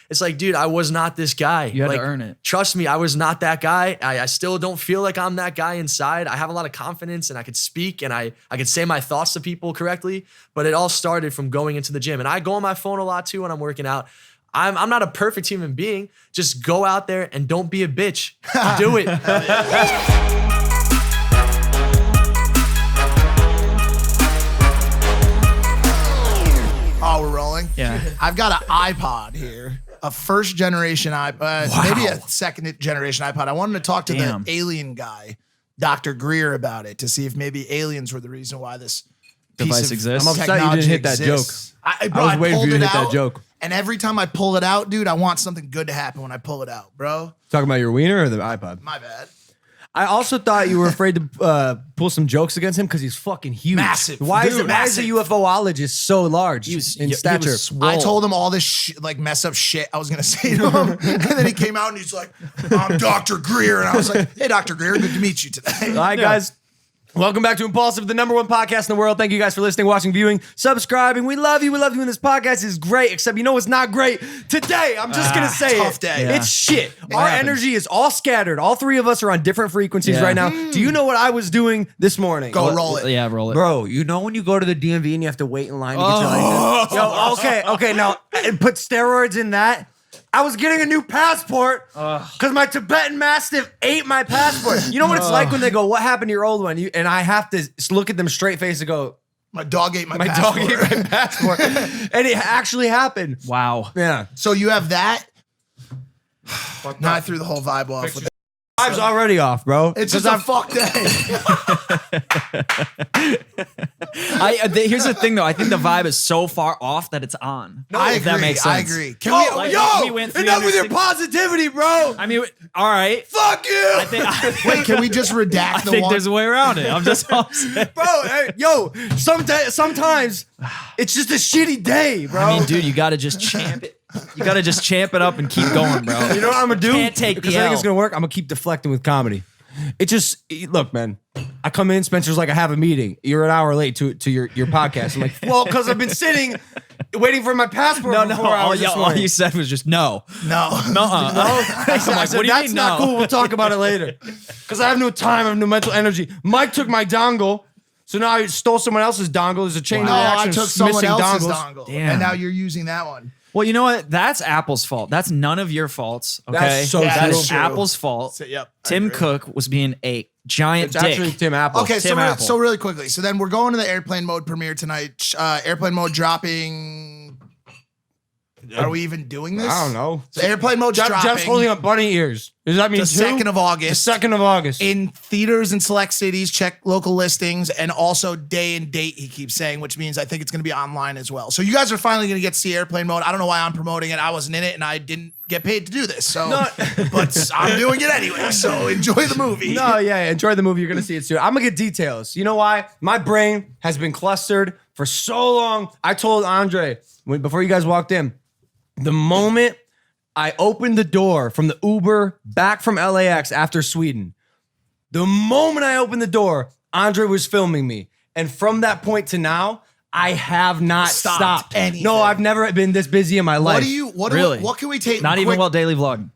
It's like, dude, I was not this guy. You had like, to earn it. Trust me, I was not that guy. I still don't feel like I'm that guy inside. I have a lot of confidence and I could speak and I could say my thoughts to people correctly, but it all started from going into the gym. And I go on my phone a lot too when I'm working out. I'm not a perfect human being. Just go out there and don't be a bitch. Do it. Oh, we're rolling? Yeah. I've got an iPod here, a first generation iPod, maybe a second generation iPod. I wanted to talk to the alien guy, Dr. Greer, about it to see if maybe aliens were the reason why this device exists. I'm upset you didn't hit that joke. I was waiting for you to hit that joke. And every time I pull it out, dude, I want something good to happen when I pull it out, bro. Talking about your wiener or the iPod? My bad. I also thought you were afraid to pull some jokes against him because he's fucking huge. Massive. Why is Dude, the UFOologist so large in stature? I told him all this like mess up shit I was going to say to him. And then he came out and he's like, I'm Dr. Greer. And I was like, hey, Dr. Greer, good to meet you today. All right, guys. Welcome back to Impaulsive, the #1 podcast in the world. Thank you guys for listening, watching, viewing, subscribing. We love you. We love you. And this podcast is great, except you know what's not great? Today, I'm just going to say tough day. It's shit. Our energy is all scattered. All three of us are on different frequencies right now. Do you know what I was doing this morning? Go roll it. Yeah, roll it. Bro, you know when you go to the DMV and you have to wait in line to get your license? Yo, okay, now, and put steroids in that. I was getting a new passport because my Tibetan Mastiff ate my passport. You know what it's like when they go, what happened to your old one? And I have to look at them straight face and go, my dog ate my passport. My dog ate my passport. And it actually happened. Wow. Yeah. So you have that. Now I threw the whole vibe off. With Vibe's already off, bro. it's just a fuck day. Here's the thing, though. I think the vibe is so far off that it's on. No, I if agree. That makes sense. I agree. Can we? Like, we went enough with your 360 positivity, bro. I mean, all right. Fuck you. Wait, can we just redact I the think one? there's a way around it. I'm just saying. Bro, hey, yo, sometimes it's just a shitty day, bro. I mean, dude, you got to just champ it. You got to just champ it up and keep going, bro. You know what I'm going to do? Can't take Because the I think L. it's going to work. I'm going to keep deflecting with comedy. Look, man, I come in, Spencer's like, I have a meeting. You're an hour late to your podcast. I'm like, well, because I've been sitting waiting for my passport for 4 hours this All morning. you said was just no. No. I said, what do you that's mean, not no? cool. We'll talk about it later. Because I have no time. I have no mental energy. Mike took my dongle. So now I stole someone else's dongle. There's a chain No, reaction. I took of someone missing else's dongles. dongle. Damn. And now you're using that one. Well, you know what? That's Apple's fault. That's none of your faults. Okay, That's so That's true. Apple's fault. So, yep, I Tim agree. Cook was being a giant It's dick. actually Tim Apple. Okay, Tim Apple. so really quickly. So then we're going to the airplane mode premiere tonight. Airplane mode dropping. Are we even doing this? I don't know. So airplane mode's dropping. Jeff's holding up bunny ears. Does that mean the 2nd of August. The 2nd of August. In theaters in select cities, check local listings, and also day and date, he keeps saying, which means I think it's going to be online as well. So you guys are finally going to get to see airplane mode. I don't know why I'm promoting it. I wasn't in it, and I didn't get paid to do this. So, but I'm doing it anyway. So enjoy the movie. No, yeah, enjoy the movie. You're going to see it soon. I'm going to get details. You know why? My brain has been clustered for so long. I told Andre, before you guys walked in, the moment I opened the door from the Uber back from LAX after Sweden, the moment I opened the door, Andre was filming me. And from that point to now, I have not stopped. anything. No, I've never been this busy in my life. What can we take? Not even while daily vlogging.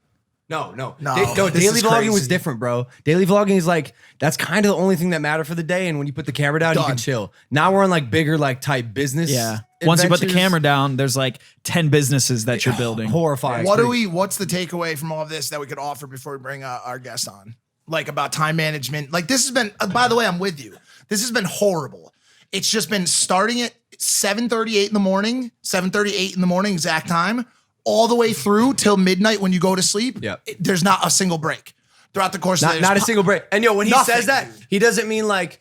No. this Daily is vlogging was crazy. different, bro. Daily vlogging is like, that's kind of the only thing that mattered for the day. And when you put the camera down, you Done. can chill. Now we're on like bigger, like type business. Yeah. Once you put the adventures. camera down, there's like 10 businesses that you're building. Horrifying. What's the takeaway from all of this that we could offer before we bring our guest on? Like about time management. Like this has been, by the way, I'm with you. This has been horrible. It's just been starting at 7:38 in the morning, 7:38 in the morning, exact time, all the way through till midnight when you go to sleep. Yep. There's not a single break throughout the course of the day. Not a single break. And yo, when he Nothing, says that, dude. he doesn't mean like,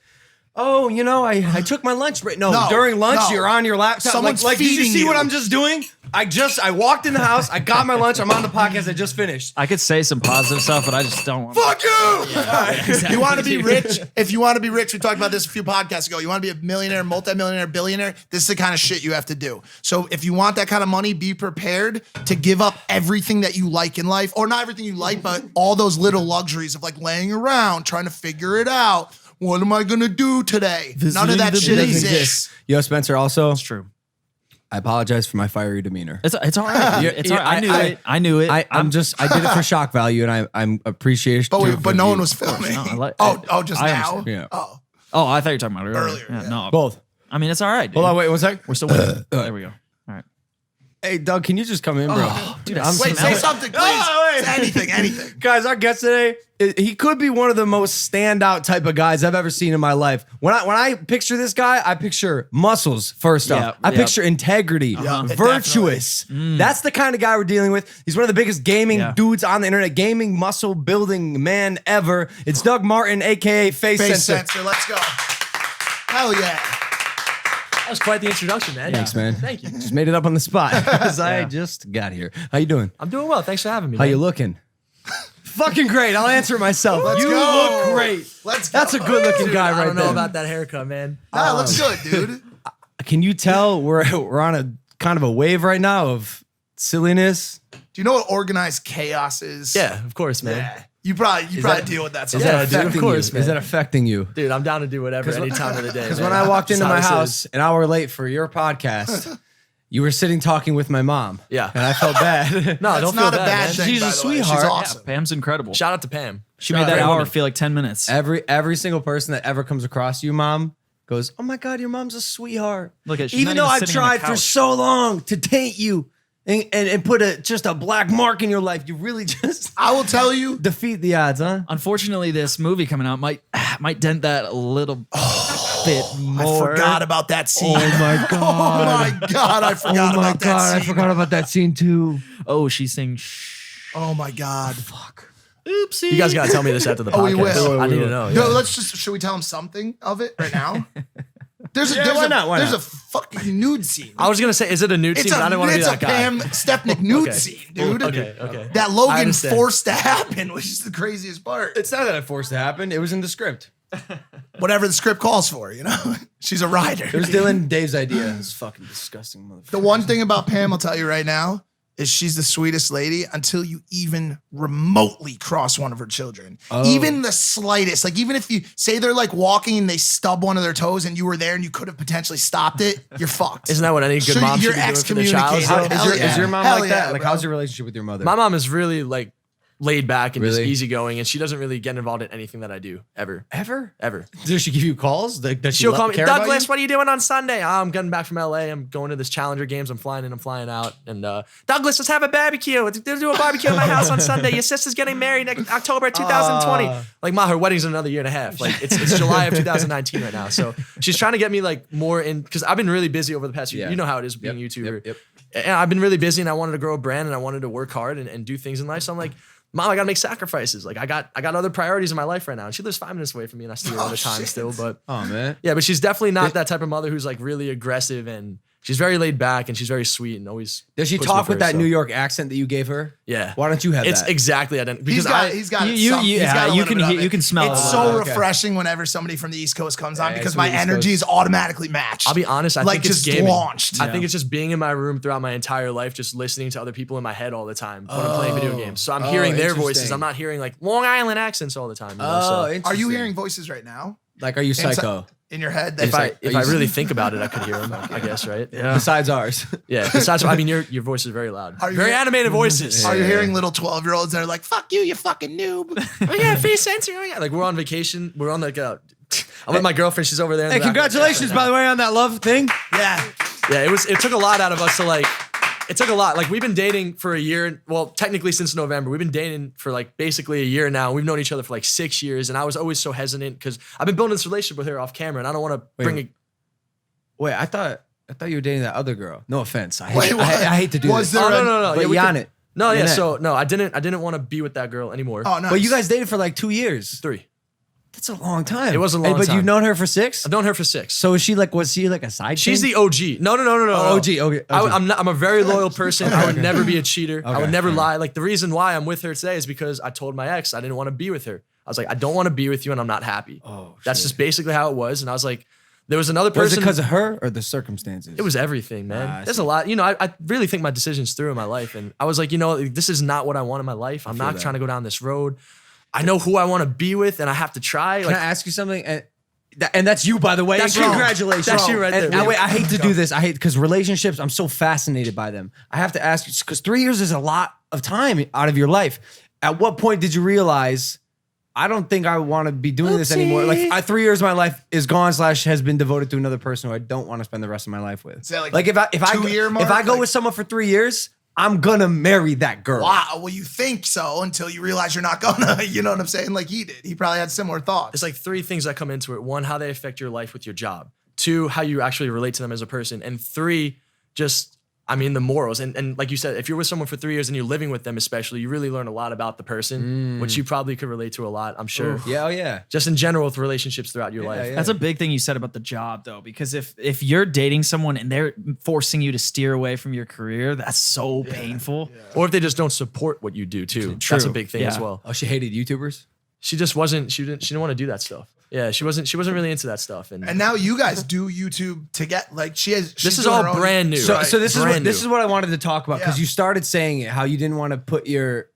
oh, you know, I took my lunch break. No, No, during lunch, no. you're on your laptop. Someone's like did you feeding see you. what I'm just doing? I walked in the house. I got my lunch. I'm on the podcast. I just finished. I could say some positive stuff, but I just don't want Fuck you! Exactly. You want to be rich? If you want to be rich, we talked about this a few podcasts ago. You want to be a millionaire, multimillionaire, billionaire? This is the kind of shit you have to do. So if you want that kind of money, be prepared to give up everything that you like in life, or not everything you like, but all those little luxuries of like laying around, trying to figure it out. What am I gonna do today? None of that shit exists. Yo, Spencer, also, It's true. I apologize for my fiery demeanor. It's all right. It's all right. I knew it. I did it for shock value, and I'm appreciative. But no one was filming. No, Just I now. understand. Yeah. Oh, I thought you were talking about it Earlier, Yeah, yeah. No, Both. I mean, it's all right. Dude. Hold on, wait one sec. We're still winning. There we go. All right. Hey, Doug, can you just come in, bro? Dude, Wait, say something, please. Oh, wait. Say anything. Guys, our guest today, he could be one of the most standout type of guys I've ever seen in my life. When I picture this guy, I picture muscles first off. Yeah, I yeah. picture integrity, virtuous. That's the kind of guy we're dealing with. He's one of the biggest gaming dudes on the internet, gaming muscle building man ever. It's Doug Martin, aka Faze Faze Censor. Censor, let's go. Hell yeah. That was quite the introduction, man. Thanks, man. Thank you. Just made it up on the spot because I just got here. How you doing? I'm doing well. Thanks for having me. How man. you looking? Fucking great. I'll answer it myself. Let's you go. look great. Let's go. That's a good looking guy I right don't know there. about that haircut, man. Nah, looks good, dude. Can you tell we're on a kind of a wave right now of silliness? Do you know what organized chaos is? Yeah, of course, man. Yeah. You probably that- deal with that Is sometimes. Yeah, that dude, of affecting course, you? man. Is that affecting you? Dude, I'm down to do whatever any time of the day. Because man. when I walked That's into how my this house is. an hour late for your podcast, you were sitting talking with my mom. Yeah. And I felt bad. No, That's don't not feel a bad, bad man. thing, She's by a the way. sweetheart. She's Yeah, awesome. Pam's incredible. Shout out to Pam. She made that Great hour woman. feel like 10 minutes. Every single person that ever comes across you, mom, goes, "Oh my God, your mom's a sweetheart." Look at she's even not though even I've sitting on the tried for couch. so long to taint you and put just a black mark in your life, you really just I will tell you, defeat the odds, huh? Unfortunately, this movie coming out might dent that a little bit more. I forgot about that scene. Oh my Oh my God, I forgot about that scene. about that scene too. Oh, she's saying shh. Oh my God. Oopsie. You guys gotta tell me this after the podcast. Oh, we will. I need to know. No, Yeah. should we tell him something of it right now? There's why not? Why there's not? a fucking nude scene. I was gonna say, is it a nude scene? But I didn't want to be It's a that guy. Pam Stepnick nude Okay. scene, dude. Okay. That I Logan understand. forced to happen, which is the craziest part. It's not that I forced it to happen. It was in the script. Whatever the script calls for, you know? She's a writer. It was Dylan and Dave's idea. It's fucking disgusting, motherfucker. The one thing about Pam, I'll tell you right now, is she's the sweetest lady until you even remotely cross one of her children. Oh. Even the slightest. Like, even if you say they're like walking and they stub one of their toes and you were there and you could have potentially stopped it, you're fucked. Isn't that what any good So mom you're should be doing for their child? excommunicated. though? Hell Is your yeah. mom Hell like yeah, that? Like, bro. how's your relationship with your mother? My mom is really like laid back and just Really? easygoing, and she doesn't really get involved in anything that I do ever. Ever? Does she give you calls? Like, does she She'll call me, care about Douglas, you? what are you doing on Sunday? Oh, I'm getting back from LA. I'm going to this Challenger games. I'm flying in, I'm flying out. And Douglas, let's have a barbecue. Let's do a barbecue at my house on Sunday. Your sister's getting married next October 2020. Like, her wedding's in another year and a half. Like, it's July of 2019 right now. So she's trying to get me like more in, because I've been really busy over the past year. Yeah. You know how it is being a YouTuber. Yep. And I've been really busy, and I wanted to grow a brand, and I wanted to work hard and do things in life. So I'm like, Mom, I gotta make sacrifices. Like, I got other priorities in my life right now. And she lives 5 minutes away from me, and I see her all the time shit. still. But Oh, man. yeah, but she's definitely not that type of mother who's like really aggressive, and she's very laid back, and she's very sweet and always. Does she puts me talk with first, that so. New York accent that you gave her? Yeah. Why don't you have It's that? exactly identical. Because He's got You- it you- some- he's yeah, got a you little can bit of hear- it. you can smell It's it a so little bit. Okay. refreshing whenever somebody from the East Coast comes on Yeah, because it's my from the East energy Coast. is automatically matched. I'll be honest, I Like, think it's just gaming. launched. I think it's just being in my room throughout my entire life, just listening to other people in my head all the time when I'm playing video games. So I'm hearing their voices. interesting. I'm not hearing like Long Island accents all the time. You know? Oh, So interesting. Are you hearing voices right now Like, are you psycho? in your head? That if I really think about it, I could hear them. I guess, right? Yeah. Besides ours. Yeah. Besides, I mean, your voice is very loud. Are you Very hear- animated voices. Are you hearing little 12-year-olds that are like, "Fuck you, you fucking noob"? Oh yeah, Faze Censor. Oh yeah, like we're on vacation. We're on like I'm with my girlfriend. She's over there. in Hey, the back. congratulations, by the way, on that love thing. Yeah. Yeah, it took a lot out of us to like. It took a lot. Like, we've been dating for a year. Well, technically since November. We've been dating for like basically a year now. We've known each other for like 6 years, and I was always so hesitant because I've been building this relationship with her off camera, and I don't want to bring it. Wait, I thought you were dating that other girl. No offense. I Wait, hate, what? I hate to do Was this. there Oh no. But Yeah, we you could- on it. No, yeah. You're not. So no, I didn't want to be with that girl anymore. Oh no. But you guys dated for like 2 years. 3. That's a long time. It was a long But time. you've known her for 6? I've known her for 6. So was she like a side She's thing? the OG. No. Oh, OG, okay. I'm a very loyal person. I would never be a cheater. I would Okay, never okay. lie. Like, the reason why I'm with her today is because I told my ex I didn't want to be with her. I was like, I don't want to be with you, and I'm not happy. Oh, That's shit. just basically how it was. And I was like, there was another Was it person. because of her or the circumstances? It was everything, man. I There's see. a lot. You know, I really think my decisions through in my life. And I was like, you know, this is not what I want in my life. I'm not that. trying to go down this road. I know who I want to be with, and I have to try. Can Like, I ask you something? And And that's you, by the way. That's Congratulations. That's you right there. And wait, I hate to do this. I hate because relationships, I'm so fascinated by them. I have to ask you, because 3 years is a lot of time out of your life. At what point did you realize, I don't think I want to be doing this anymore? Like 3 years of my life is gone / has been devoted to another person who I don't want to spend the rest of my life with. Is that Like if I 2 year mark? if I go Like- with someone for 3 years, I'm gonna marry that girl. Wow. Well, you think so until you realize you're not gonna. You know what I'm saying? Like he did. He probably had similar thoughts. It's like 3 things that come into it. 1, how they affect your life with your job. 2, how you actually relate to them as a person. And 3, just, I mean, the morals. And like you said, if you're with someone for 3 years and you're living with them especially, you really learn a lot about the person, which you probably could relate to a lot, I'm sure. Yeah, oh yeah. Just in general with relationships throughout your life. yeah. That's a big thing you said about the job, though, because if you're dating someone and they're forcing you to steer away from your career, that's so painful. Or if they just don't support what you do too. That's a big thing as Yeah. well. Oh, she hated YouTubers? She just wasn't, she didn't want to do that stuff. Yeah, she wasn't really into that stuff. And And now you guys do YouTube to get like she's this is doing all her own- brand new. So, so this is Brand this new. is what I wanted to talk about because Yeah. you started saying it, how you didn't want to put your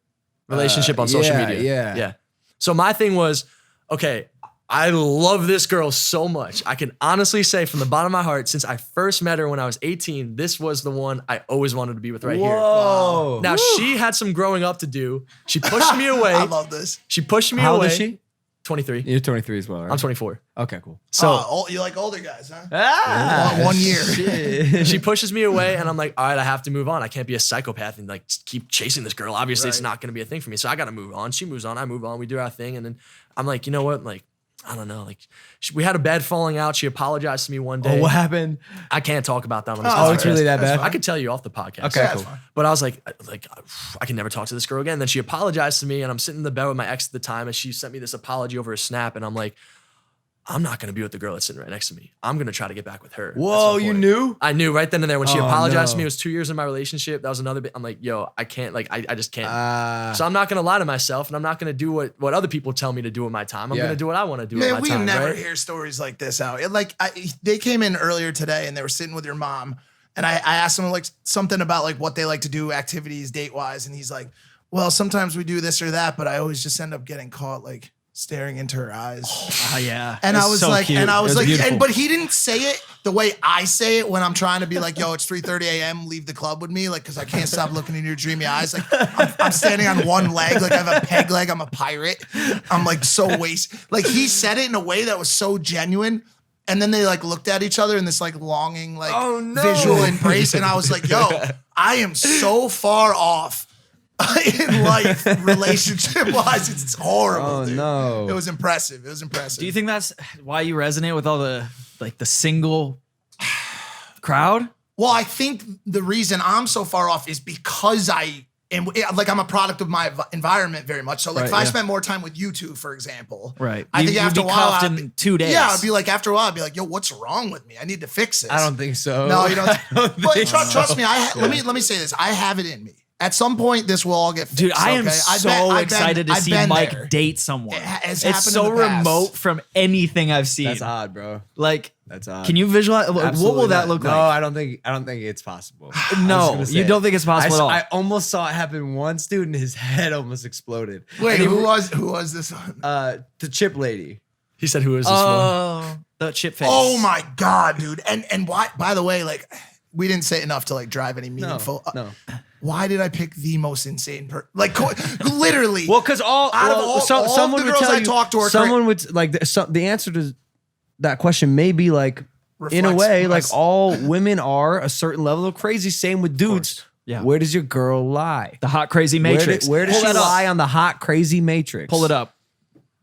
relationship on social yeah, media. yeah. So my thing was, okay, I love this girl so much. I can honestly say from the bottom of my heart, since I first met her when I was 18, this was the one I always wanted to be with right here. Whoa. Now she had some growing up to do. She pushed me away. I love this. She pushed me How away. old is she? 23. You're 23 as well, right? I'm 24. Okay, cool. So You like older guys, huh? Ah, 1 year. she pushes me away and I'm like, all right, I have to move on. I can't be a psychopath and like keep chasing this girl. Obviously it's not going to be a thing for me. So I got to move on. She moves on. I move on. We do our thing. And then I'm like, you know what? Like, I don't know. Like we had a bad falling out. She apologized to me one day. Oh, what happened? I can't talk about that on this Oh, podcast. it's really that bad? I could tell you off the podcast. Okay, Yeah, cool. that's fine. But I was like, I can never talk to this girl again. Then she apologized to me, and I'm sitting in the bed with my ex at the time, and she sent me this apology over a snap, and I'm like, I'm not gonna be with the girl that's sitting right next to me. I'm gonna try to get back with her. at Whoa, some you point. knew? I knew right then and there when she Oh, apologized to no. me. It was 2 years in my relationship. That was another bit. I'm like, yo, I can't. Like, I just can't. So I'm not gonna lie to myself, and I'm not gonna do what other people tell me to do with my time. I'm Yeah. gonna do what I want to do with Man, my we time. never right? hear stories like this out. They came in earlier today and they were sitting with your mom, and I asked them like something about like what they like to do, activities, date wise, and he's like, "Well, sometimes we do this or that, but I always just end up getting caught like staring into her eyes." Oh, yeah. And It's I was so like, cute. and I It was like, beautiful. but he didn't say it the way I say it when I'm trying to be like, yo, it's 3:30 a.m. Leave the club with me, like, because I can't stop looking in your dreamy eyes. Like, I'm standing on one leg, like I have a peg leg. I'm a pirate. I'm like so wasted. Like he said it in a way that was so genuine. And then they like looked at each other in this like longing, like Oh, no. visual embrace. And I was like, yo, I am so far off in life, relationship wise. It's horrible. Oh, dude. no. It was impressive. It was impressive. Do you think that's why you resonate with all the single crowd? Well, I think the reason I'm so far off is because I'm a product of my environment very much. So like Right, if I yeah. spent more time with you two, for example, Right. I think You'd after be a while, cuffed I'd in 2 days. Yeah, I'd be like, after a while, I'd be like, yo, what's wrong with me? I need to fix this. I don't think so. No, you don't. But think trust me. Let me say this. I have it in me. At some point, this will all get fixed. Dude, I am okay? so excited to I've see been Mike there. date someone. It has It's happened so in the past. remote from anything I've seen. That's odd, bro. Like, That's odd. can you visualize? What Absolutely will that not. look No, like? I don't think it's possible. I was No, gonna say you it. don't think it's possible at all. I almost saw it happen once, dude, and his head almost exploded. Wait, And who was this one? the chip lady. He said, who is this one? Oh, the chip face. Oh my god, dude! And why? By the way, like we didn't say enough to like drive any meaningful. No. Why did I pick the most insane literally? Well, because all someone the would girls tell I you, talked to are someone would like the answer to that question may be like in a Reflects way my- like all women are a certain level of crazy. Same with dudes. Yeah. Where does your girl lie? The hot crazy matrix. Where does Pull she that up. lie on the hot crazy matrix? Pull it up.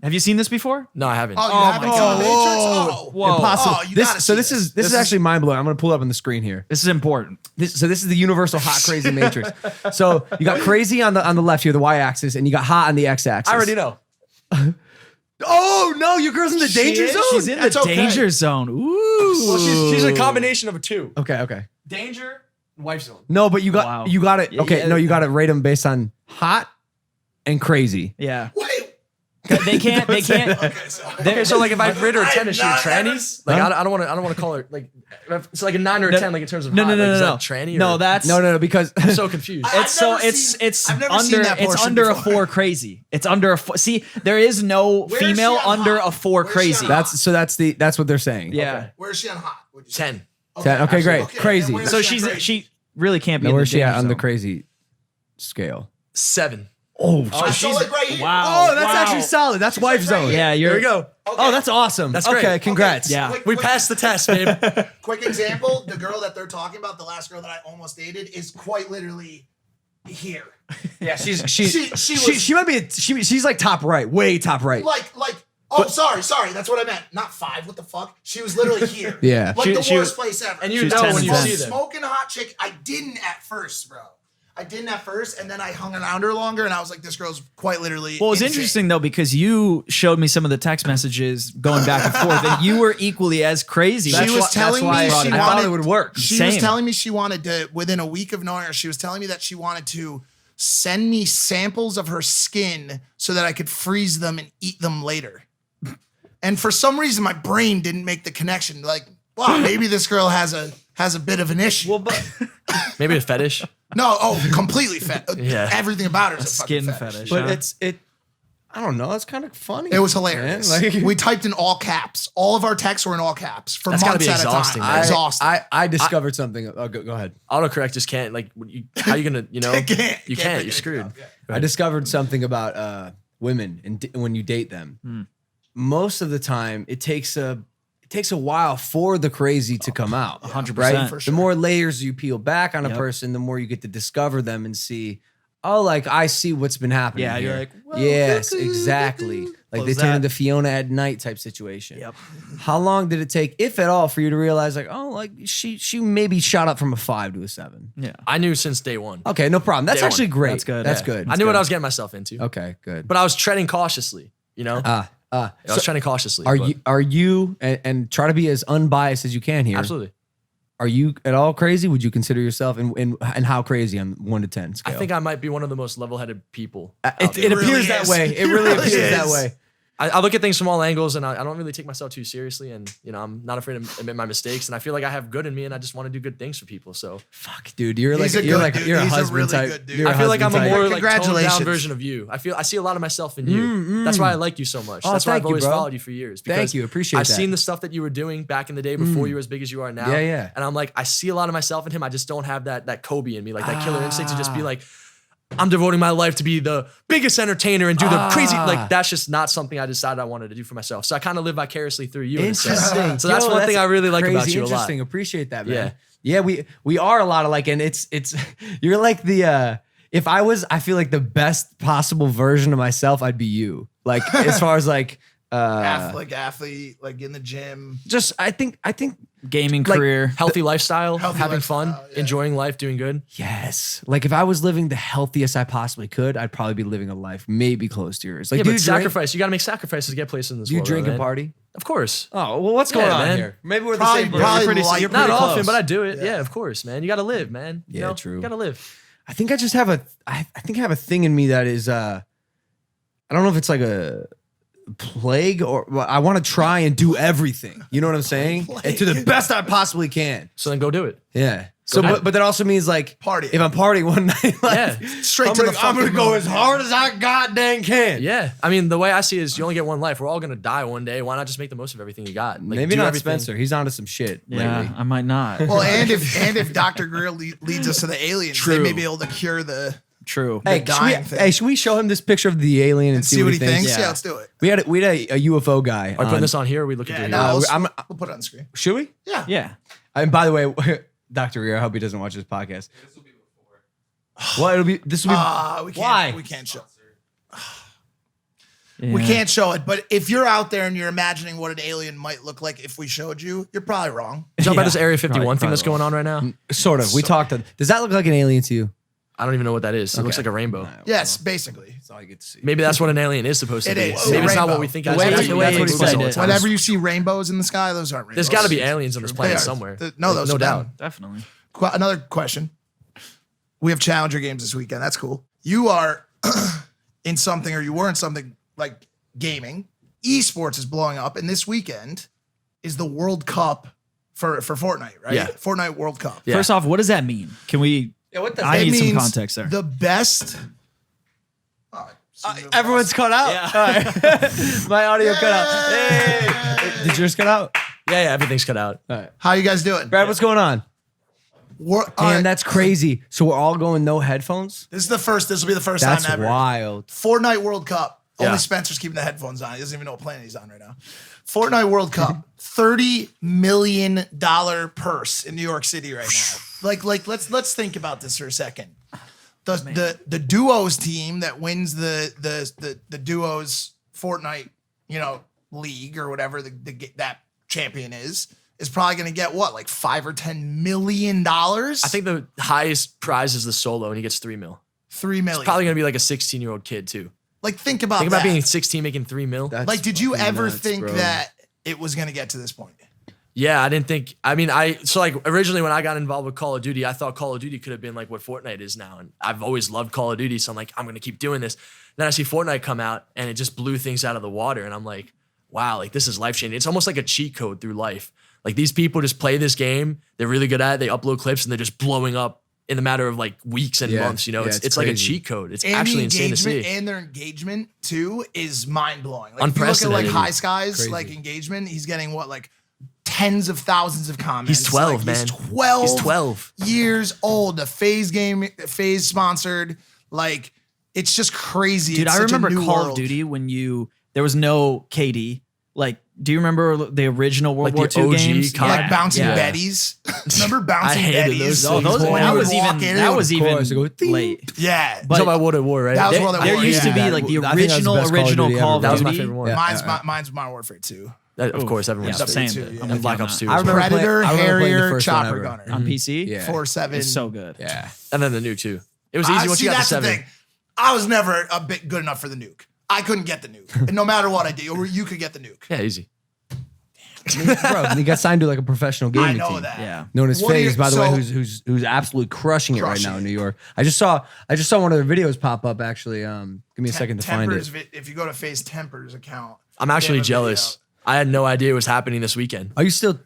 Have you seen this before? No, I haven't. Oh, you Oh haven't my seen God. the Matrix? Oh, Whoa. Impossible. Oh, you gotta see this is actually mind blowing. I'm gonna pull it up on the screen here. This is important. This is the universal hot crazy matrix. So you got crazy on the left here, the y-axis, and you got hot on the x-axis. I already know. Oh no, your girl's in the danger zone. She's in That's the okay. danger zone. Ooh. Well, she's a combination of two. Okay. Danger, wife zone. No, but you got Wow. it. Okay, Yeah. no, you got to rate them based on hot and crazy. Yeah. Wait, They can't. So like if I rate her a 10, is she a tranny? Like I don't want to call her like it's like a 9 or a 10 like in terms of hot. Like, is that tranny? No, or? that's No, because I'm so confused. It's I've never seen under that portion under a before. 4 crazy. It's under a 4. See, there is no Where is female she on under hot? a 4 Where is she crazy. on hot? that's what they're saying. Yeah. Where is she on hot? Would you say? 10. Okay, great. Okay, Crazy. and where's So she on crazy? she really can't be. Now, in where's the she at danger on the zone. crazy scale? 7. Oh, So like right here. Wow. oh, that's actually solid. That's wife right zone. here. Yeah, Here you're. we go. Okay. Oh, that's awesome. That's great. Okay, congrats. Yeah. We passed the test, babe. Quick example: the girl that they're talking about, the last girl that I almost dated, is quite literally here. Yeah, she might be she's like top right, way top right. Like. Oh, sorry. That's what I meant. Not 5. What the fuck? She was literally here. Yeah. Like She the was- worst place ever. And She you was know 10 when and you 10. see them. Smoking hot chick. I didn't at first, bro. I didn't at first, and then I hung around her longer, and I was like, this girl's quite literally. Well, it's insane. interesting though because you showed me some of the text messages going back and forth, and you were equally as crazy. She was telling me she I thought wanted it would work. She was Same. telling me she wanted to, within a week of knowing her, she was telling me that she wanted to send me samples of her skin so that I could freeze them and eat them later. And for some reason, my brain didn't make the connection. Like, wow, maybe this girl has a bit of an issue. Well, but Maybe a fetish. No, completely fat. Yeah. Everything about her is a skin fucking fetish. But huh? I don't know, it's kind of funny. It was hilarious. Man, like- We typed in all caps. All of our texts were in all caps for That's gotta months be at exhausting, a time. man. Exhausting. I discovered something. Oh, go ahead. Autocorrect just can't. Like, how you gonna? You know, It can't. You Can't can't. pick You're it screwed. up, yeah. I discovered something about women and when you date them. Most of the time, it takes a while for the crazy to come out. 100%. Right? For The sure. more layers you peel back on a Yep. person, the more you get to discover them and see. Oh, like I see what's been happening. Yeah, you're here. like, whoa, yes, cuckoo, exactly. cuckoo. Like Close they turn that. into Fiona at night type situation. Yep. How long did it take, if at all, for you to realize like, oh, like she maybe shot up from a 5 to a 7? Yeah. I knew since day one. Okay, no problem. That's Day one. actually great. That's good. That's Yeah. good. I knew what I was getting myself into. Okay, good. But I was treading cautiously. You know, I was treading cautiously. Are but you and try to be as unbiased as you can here? absolutely? Are you at all crazy? Would you consider yourself and how crazy on 1 to 10 scale? I think I might be one of the most level-headed people. it It appears really that is. way. It It really really appears that is. way. I look at things from all angles, and I don't really take myself too seriously. And you know, I'm not afraid to admit my mistakes. And I feel like I have good in me, and I just want to do good things for people. So Fuck, dude, you're He's like a you're good like dude. you're a He's a husband really type. good dude. You're a I feel like I'm a husband type. more like toned down Congratulations. version of you. I see a lot of myself in you. That's why I like you so much. Oh, That's why thank I've you, always bro. followed you for years. Thank because you. Appreciate I've that. seen the stuff that you were doing back in the day before you were as big as you are now. Yeah, yeah. And I'm like, I see a lot of myself in him. I just don't have that Kobe in me, like that killer instinct to just be like, I'm devoting my life to be the biggest entertainer and do the crazy. Like that's just not something I decided I wanted to do for myself. So I kind of live vicariously through you. in a sense. Interesting. So that's Yo, one thing I really like about crazy you a lot. interesting. Appreciate that, man. Yeah, we are a lot alike, and it's you're like the if I feel like the best possible version of myself, I'd be you. Like as far as like athlete, like in the gym. just I think Gaming Like, career. Healthy lifestyle, Healthy having lifestyle, fun, yeah. enjoying life, doing good. yes. Like if I was living the healthiest I possibly could, I'd probably be living a life maybe close to yours. Like Yeah, do but you drink? sacrifice. You got to make sacrifices to get places in this Do you world. drink though, and man. party? Of course. Oh well, what's going Yeah, on man. here? Maybe we're the Probably- same. probably You're like- you're Not pretty often, close. but I do it. Yeah, of course, man. You got to live, man. You Yeah, know? true. You got to live. I think I just have I think I have a thing in me that is I don't know if it's like a plague or well, I want to try and do everything. You know what I'm saying? And to the best I possibly can. So then go do it. Yeah. So do it. but that also means like Party. if I'm partying one night, like, Yeah. Straight I'm to gonna, the I'm gonna fucking go moon. as hard as I goddamn can. Yeah. I mean, the way I see it is you only get one life. We're all going to die one day. Why not just make the most of everything you got? Like, Maybe do not everything. Spencer. He's onto some shit Yeah, lately. I might not. Well, and if Dr. Greer leads us to the aliens, they may be able to cure the True. Hey, dying thing. should we show him this picture of the alien and see what he thinks. Yeah. Yeah, let's do it. We had a UFO guy. Are we putting this on here? Or are we looking Yeah, through no, here? we'll, I'm- we'll put it on the screen. Should we? Yeah. Yeah. And by the way, Dr. Greer, I hope he doesn't watch this podcast. This will be before. Well, this will be. We can't, Why? We can't show. Yeah. We can't show it. But if you're out there and you're imagining what an alien might look like if we showed you, you're probably wrong. You talking about Yeah. this Area 51 Probably thing that's going on right now? Sort of. We talked. Does that look like an alien to you? I don't even know what that is. It looks Okay. like a rainbow. Yes, basically. That's all you get to see. Maybe that's what an alien is supposed to It be. is. Maybe it's not Rainbow. what we think. The it is. way- That's the what way we he see said all the it. time. Whenever you see rainbows in the sky, those aren't rainbows. There's got to be aliens on this They planet are. somewhere. No, those no are doubt. them. Definitely. Another question. We have Challenger games this weekend. That's cool. You are in something, or you were in something like gaming. Esports is blowing up, and this weekend is the World Cup for Fortnite, right? Yeah. Fortnite World Cup. Yeah. First off, what does that mean? Can we? Yeah, what the I It need some means context there. The best. Everyone's cut out. Yeah. All right. My audio cut out. Hey. Did yours cut out? Yeah, everything's cut out. All right. How you guys doing? Brad, what's going on? All Damn, right, that's crazy. So we're all going no headphones? this will be the first That's time ever. wild. Fortnite World Cup. Yeah. Only Spencer's keeping the headphones on. He doesn't even know what planet he's on right now. Fortnite World Cup. $30 million purse in New York City right now. Like let's think about this for a second. The duos team that wins the duos Fortnite, league or whatever that champion is probably going to get what, like $5 or $10 million. I think the highest prize is the solo, and he gets $3 mil. $3 million. It's probably gonna be like a 16-year-old kid too. Like think about Think that. about being 16 making $3 mil. That's Like, did you fucking ever nuts, think bro. that it was going to get to this point? Yeah, I didn't think. I mean, originally when I got involved with Call of Duty, I thought Call of Duty could have been like what Fortnite is now, and I've always loved Call of Duty, so I'm like, I'm gonna keep doing this. Then I see Fortnite come out, and it just blew things out of the water, and I'm like, wow, like this is life changing. It's almost like a cheat code through life. Like these people just play this game, they're really good at it, they upload clips, and they're just blowing up in a matter of like weeks and months. It's like a crazy. cheat code. It's And actually the insane to see. engagement and their engagement too is mind blowing. Like if you look at Unprecedented. like High Skies Crazy. like engagement, he's getting what, like tens of thousands of comments. He's 12, Like, man. He's 12. He's 12. years old. The Faze sponsored. Like it's just crazy. Dude, It's I such a remember new Call world. of Duty when there was no KD. Like, do you remember the original World Like the War II OG games? COD? Like bouncing Yeah. betties. Remember bouncing I hated betties? those Oh, things. those, When that you was would walk even in, that was of course, even it go, late. Yeah. Talk about World at War, right? That was There, World at there War, used to yeah. be like the I think that was the best Call of original Duty Call ever. of That was Duty. my favorite one. Yeah. Mine's Modern Warfare 2. Of course, everyone's Yeah, favorite. same. too, yeah. I'm And with Black you on Ops that. 2. I remember Predator, playing the Harrier, first one Chopper ever. Gunner. On PC. Yeah. 4-7. It's so good. Yeah. And then the nuke too. It was easy once See, you got to that's the 7. thing. I was never a bit good enough for the nuke. I couldn't get the nuke. And no matter what I did, or you could get the nuke. Yeah, easy. Bro, he got signed to like a professional gaming I know team. that. Yeah. Known as What are Faze, your- by the way, so- who's absolutely crushing it right Crushing now in it. New York. I just saw one of their videos pop up actually. Give me a second to find Tempers, it. If you go to Faze Tempers account, I'm they actually have a video. jealous. I had no idea it was happening this weekend. Are you still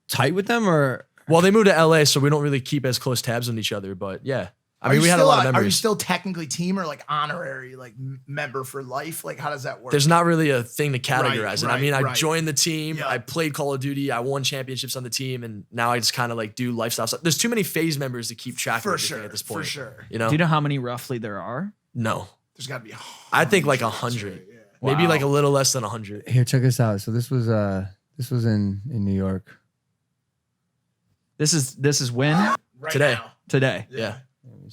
tight with them or? Well, they moved to LA, so we don't really keep as close tabs on each other. But yeah, I mean, we had a lot of Are you memories. still technically team or like honorary, like member for life? Like how does that work? There's not really a thing to categorize it. I right, mean, I right. joined the team. Yeah. I played Call of Duty. I won championships on the team, and now I just kind of like do lifestyle stuff. There's too many Faze members to keep track For of everything sure, at this for point. sure. You know? Do you know how many roughly there are? No, There's got to be. I think like 100, maybe Wow. like a little less than 100. Here, check this out. So this was in New York. This is when Right Today. now. today. Yeah,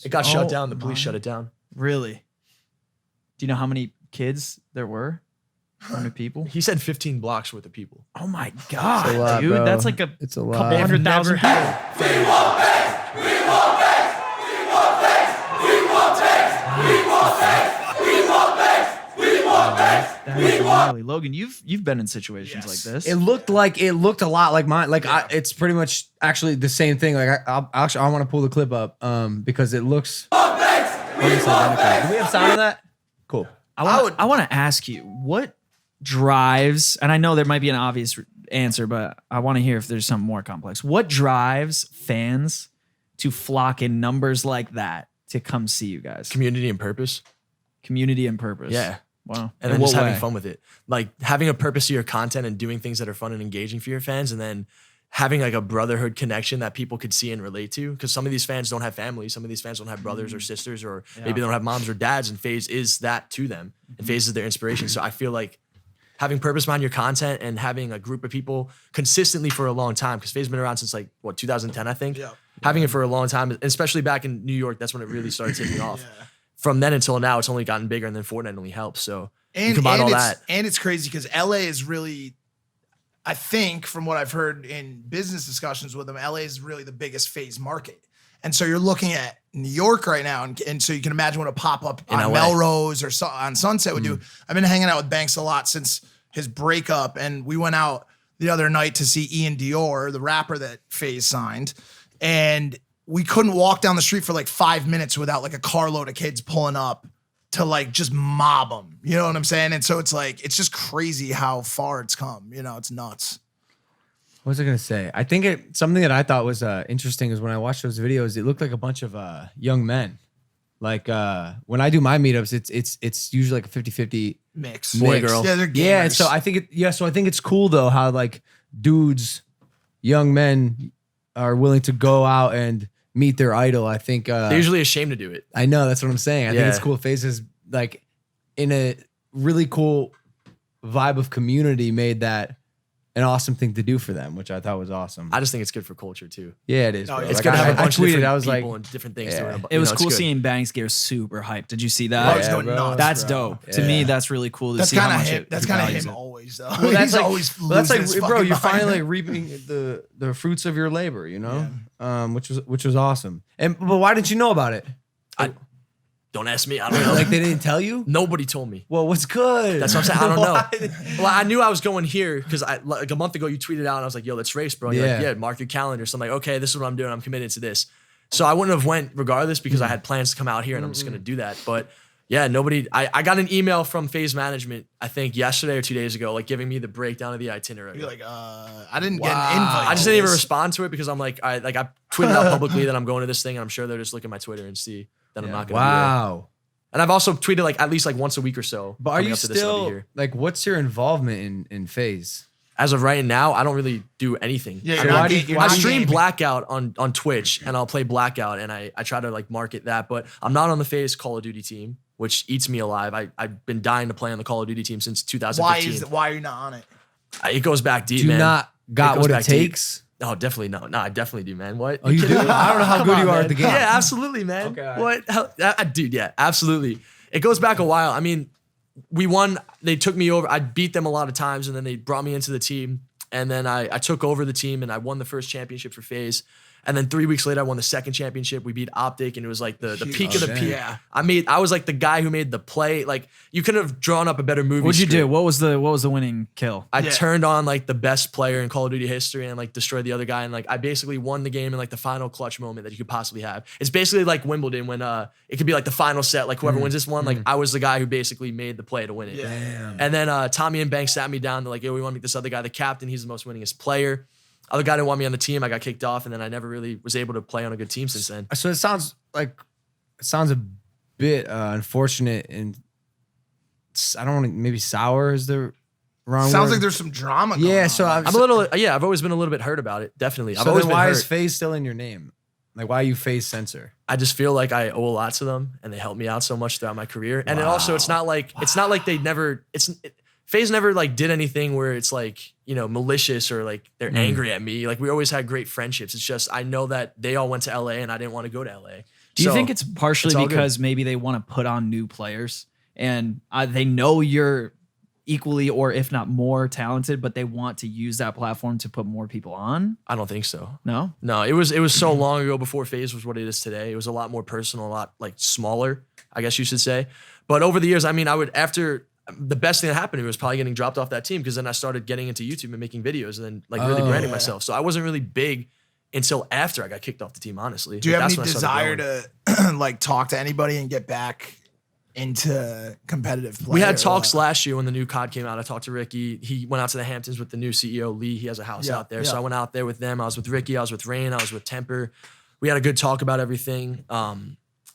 it got shut Oh down. The police my- shut it down. Really? Do you know how many kids there were? How many people? He said 15 blocks worth of people. Oh my god, It's a lot, dude! bro. That's like a It's a lot. couple They've 100,000 people. That is gnarly. Logan, you've been in situations Yes. like this. It looked a lot like mine. Like it's pretty much actually the same thing. Like I want to pull the clip up because it looks almost identical. Do we have sound on that? Cool. I want to ask you what drives, and I know there might be an obvious answer, but I want to hear if there's something more complex. What drives fans to flock in numbers like that to come see you guys? Community and purpose. Community and purpose. Yeah. Wow. And In then just what having way? fun with it. Like having a purpose to your content and doing things that are fun and engaging for your fans, and then having like a brotherhood connection that people could see and relate to. Because some of these fans don't have families, some of these fans don't have brothers or sisters, or maybe they don't have moms or dads, and Faze is that to them. And Faze is their inspiration. So I feel like having purpose behind your content and having a group of people consistently for a long time, because Faze has been around since like 2010, I think. Yeah. Having it for a long time, especially back in New York, that's when it really started taking off. From then until now, it's only gotten bigger, and then Fortnite only helps. So you combine all that. And it's crazy because LA is really, I think, from what I've heard in business discussions with them, LA is really the biggest Faze market. And so you're looking at New York right now, and so you can imagine what a pop up In on LA. Melrose or on Sunset would do. I've been hanging out with Banks a lot since his breakup, and we went out the other night to see Ian Dior, the rapper that Faze signed, and we couldn't walk down the street for like 5 minutes without like a carload of kids pulling up to like just mob them. You know what I'm saying? And so it's like, it's just crazy how far it's come. You know, it's nuts. What was I gonna say? I think something that I thought was interesting is when I watched those videos, it looked like a bunch of young men. Like when I do my meetups, it's usually like a 50-50 Mix. Boy, girl. Yeah, they're gamers. Yeah, and so I think it's cool though how like dudes, young men are willing to go out and meet their idol. I think They're usually ashamed to do it. I know that's what I'm saying. I think it's Yeah. cool. Faze is like in a really cool vibe of community made that an awesome thing to do for them, which I thought was awesome. I just think it's good for culture too. Yeah, it is. No, bro. it's It's Like, good to have a I bunch of tweeted. different I was like, people and different things Yeah. doing. It was it's cool good. seeing Banks get super hyped. Did you see Oh, that? he's going bro. nuts, That's bro. dope. To me, Yeah. that's really cool to That's see how kind of much him. it That's kind of values him it. always, though. well, that's He's like, always well, that's losing like, his bro, fucking you're mind. finally like reaping the fruits of your labor, you know, which was awesome. And but why didn't you know about it? Don't ask me. I don't know. Like they didn't tell you? Nobody told me. Well, what's good? That's what I'm saying. I don't know. Why? Well, I knew I was going here because like a month ago you tweeted out and I was like, "Yo, let's race, bro." And you're like, Yeah. "Yeah, mark your calendar." So I'm like, "Okay, this is what I'm doing. I'm committed to this." So I wouldn't have went regardless because I had plans to come out here and I'm just gonna do that. But yeah, nobody. I got an email from Faze Management I think yesterday or 2 days ago, like giving me the breakdown of the itinerary. You're like, I didn't get an invite. I just to didn't even this. respond to it because I'm like, I tweeted out publicly that I'm going to this thing and I'm sure they'll just look at my Twitter and see that I'm not gonna be there. Wow. And I've also tweeted like at least like once a week or so. But are coming you up to this, I'll be still here. like? What's your involvement in Faze? As of right now, I don't really do anything. Yeah, I you're mean, not why do ga- you- you're I not stream gaming. Blackout on Twitch and I'll play Blackout and I try to like market that, but I'm not on the Faze Call of Duty team, which eats me alive. I've been dying to play on the Call of Duty team since 2015. Why are you not on it? It goes back deep, Do you man. not got goes what it back deep. takes? Oh, definitely no. No, I definitely do, man. What? Oh, you do? I don't know how Come good on, you are man. at the game. Yeah, absolutely, man. Okay, all What? Dude, yeah, absolutely. It goes back a while. I mean, we won. They took me over. I beat them a lot of times, and then they brought me into the team. And then I took over the team, and I won the first championship for Faze. And then 3 weeks later, I won the second championship. We beat Optic, and it was like the peak of the Oh, peak. yeah. I was like the guy who made the play. Like you couldn't have drawn up a better movie. What'd you do? script. What was the winning kill? I Yeah. turned on like the best player in Call of Duty history and like destroyed the other guy. And like I basically won the game in like the final clutch moment that you could possibly have. It's basically like Wimbledon when it could be like the final set, like whoever wins this one. Like I was the guy who basically made the play to win it. Yeah. And then Tommy and Banks sat me down. They're like, "Yo, we want to make this other guy the captain. He's the most winningest player." Other guy didn't want me on the team. I got kicked off, and then I never really was able to play on a good team since then. So it sounds a bit unfortunate, and I don't want to. Maybe sour is the wrong Sounds word. like there's some drama going Yeah, on. so I'm a little, yeah. I've always been a little bit hurt about it. Definitely, I've So always then been why hurt. is Faze still in your name? Like, why are you Faze Censor? I just feel like I owe a lot to them, and they helped me out so much throughout my career. And it also, it's not like they never. Faze never like did anything where it's like, you know, malicious or like they're angry at me. Like we always had great friendships. It's just I know that they all went to LA and I didn't want to go to LA. Do you So, think it's partially it's all because maybe they want to put on new players and they know you're equally or if not more talented, but they want to use that platform to put more people on? I don't think so. No? No, it was so long ago before Faze was what it is today. It was a lot more personal, a lot like smaller, I guess you should say. But over the years, I mean, the best thing that happened to me was probably getting dropped off that team because then I started getting into YouTube and making videos and then like really branding yeah. myself. So I wasn't really big until after I got kicked off the team, honestly. Do you Like, have that's any when I started desire growing. to like talk to anybody and get back into competitive play? We had or talks what? last year when the new COD came out. I talked to Ricky. He went out to the Hamptons with the new CEO, Lee. He has a house Yeah, out there. yeah. So I went out there with them. I was with Ricky. I was with Rain. I was with Temper. We had a good talk about everything.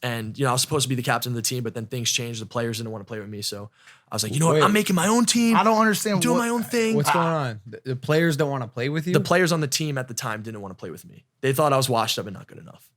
And, you know, I was supposed to be the captain of the team, but then things changed. The players didn't want to play with me. So I was like, you know Wait. what? I'm making my own team. I don't understand. doing what, my own thing. What's going on? The players don't want to play with you? The players on the team at the time didn't want to play with me. They thought I was washed up and not good enough.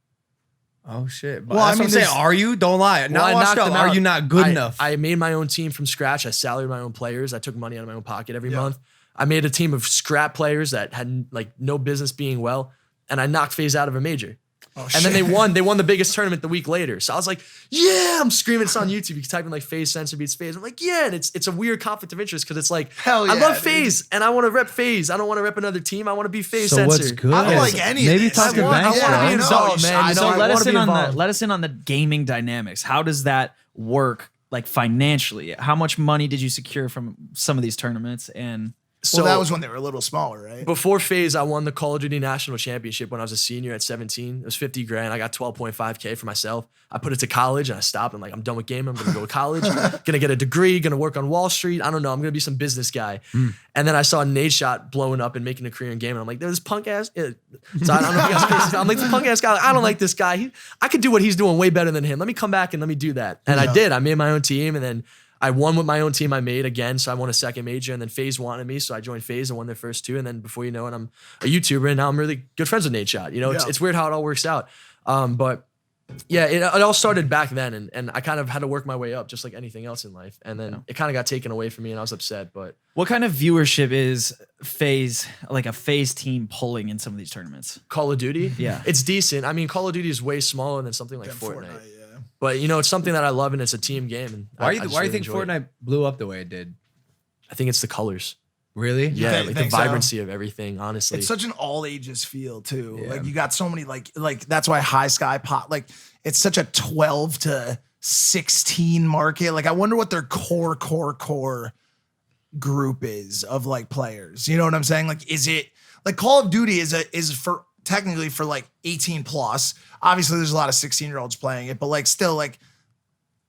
Oh shit! But Well, that's I what I'm mean, saying. Are you? Don't lie. Well, Not I washed knocked up. them Are out. you not good I- enough? I made my own team from scratch. I salaried my own players. I took money out of my own pocket every Yeah. month. I made a team of scrap players that had like no business being well, and I knocked Faze out of a major. Oh, And then shit. they won the biggest tournament the week later. So I was like, yeah, I'm screaming. It's on YouTube. You can type in like Faze Censor beats Faze. I'm like, yeah, and it's a weird conflict of interest because it's like, Hell I yeah, love dude. Faze and I want to rep Faze. I don't want to rep another team. I want to be Faze so Censor. what's good? I don't like any of Maybe this. talk to I want- Banks. I wanna bro. be involved, man. I So know, So I let wanna us be in on involved. let us in on the gaming dynamics. How does that work like financially? How much money did you secure from some of these tournaments? And So Well, that was when they were a little smaller, right? before Faze, I won the Call of Duty National Championship when I was a senior at 17. It was 50 grand. I got 12.5K for myself. I put it to college and I stopped. I'm like, I'm done with gaming. I'm going to go to college. Gonna get a degree, gonna work on Wall Street. I don't know. I'm gonna be some business guy. And then I saw Nate Shot blowing up and making a career in gaming. I'm like, there's this punk ass. So I don't know if you guys faces. I'm like, the punk ass guy. I don't like this guy. I could do what he's doing way better than him. Let me come back and let me do that. And I did. I made my own team, and then I won with my own team. I made again, so I won a second major, and then Faze wanted me, so I joined Faze and won their first two. And then before you know it, I'm a YouTuber, and now I'm really good friends with Nate Shot. You know, it's weird how it all works out. But yeah, it all started back then, and I kind of had to work my way up, just like anything else in life. And then it kind of got taken away from me, and I was upset. But What kind of viewership is Faze, like a Faze team, pulling in some of these tournaments? Call of Duty, Yeah. it's decent. I mean, Call of Duty is way smaller than something like Fortnite. Yeah. But you know, it's something that I love, and it's a team game. And Why I do you just think really enjoy it. Fortnite blew up the way it did? I think it's the colors. Really? Yeah, think- like the think so? vibrancy of everything. Honestly, It's such an all ages feel too. Yeah. Like you got so many like that's why High Sky Pot like it's such a 12 to 16 market. Like I wonder what their core group is of like players. You know what I'm saying? Like is it like Call of Duty is for technically for like 18 plus. Obviously there's a lot of 16-year-olds playing it, but like still like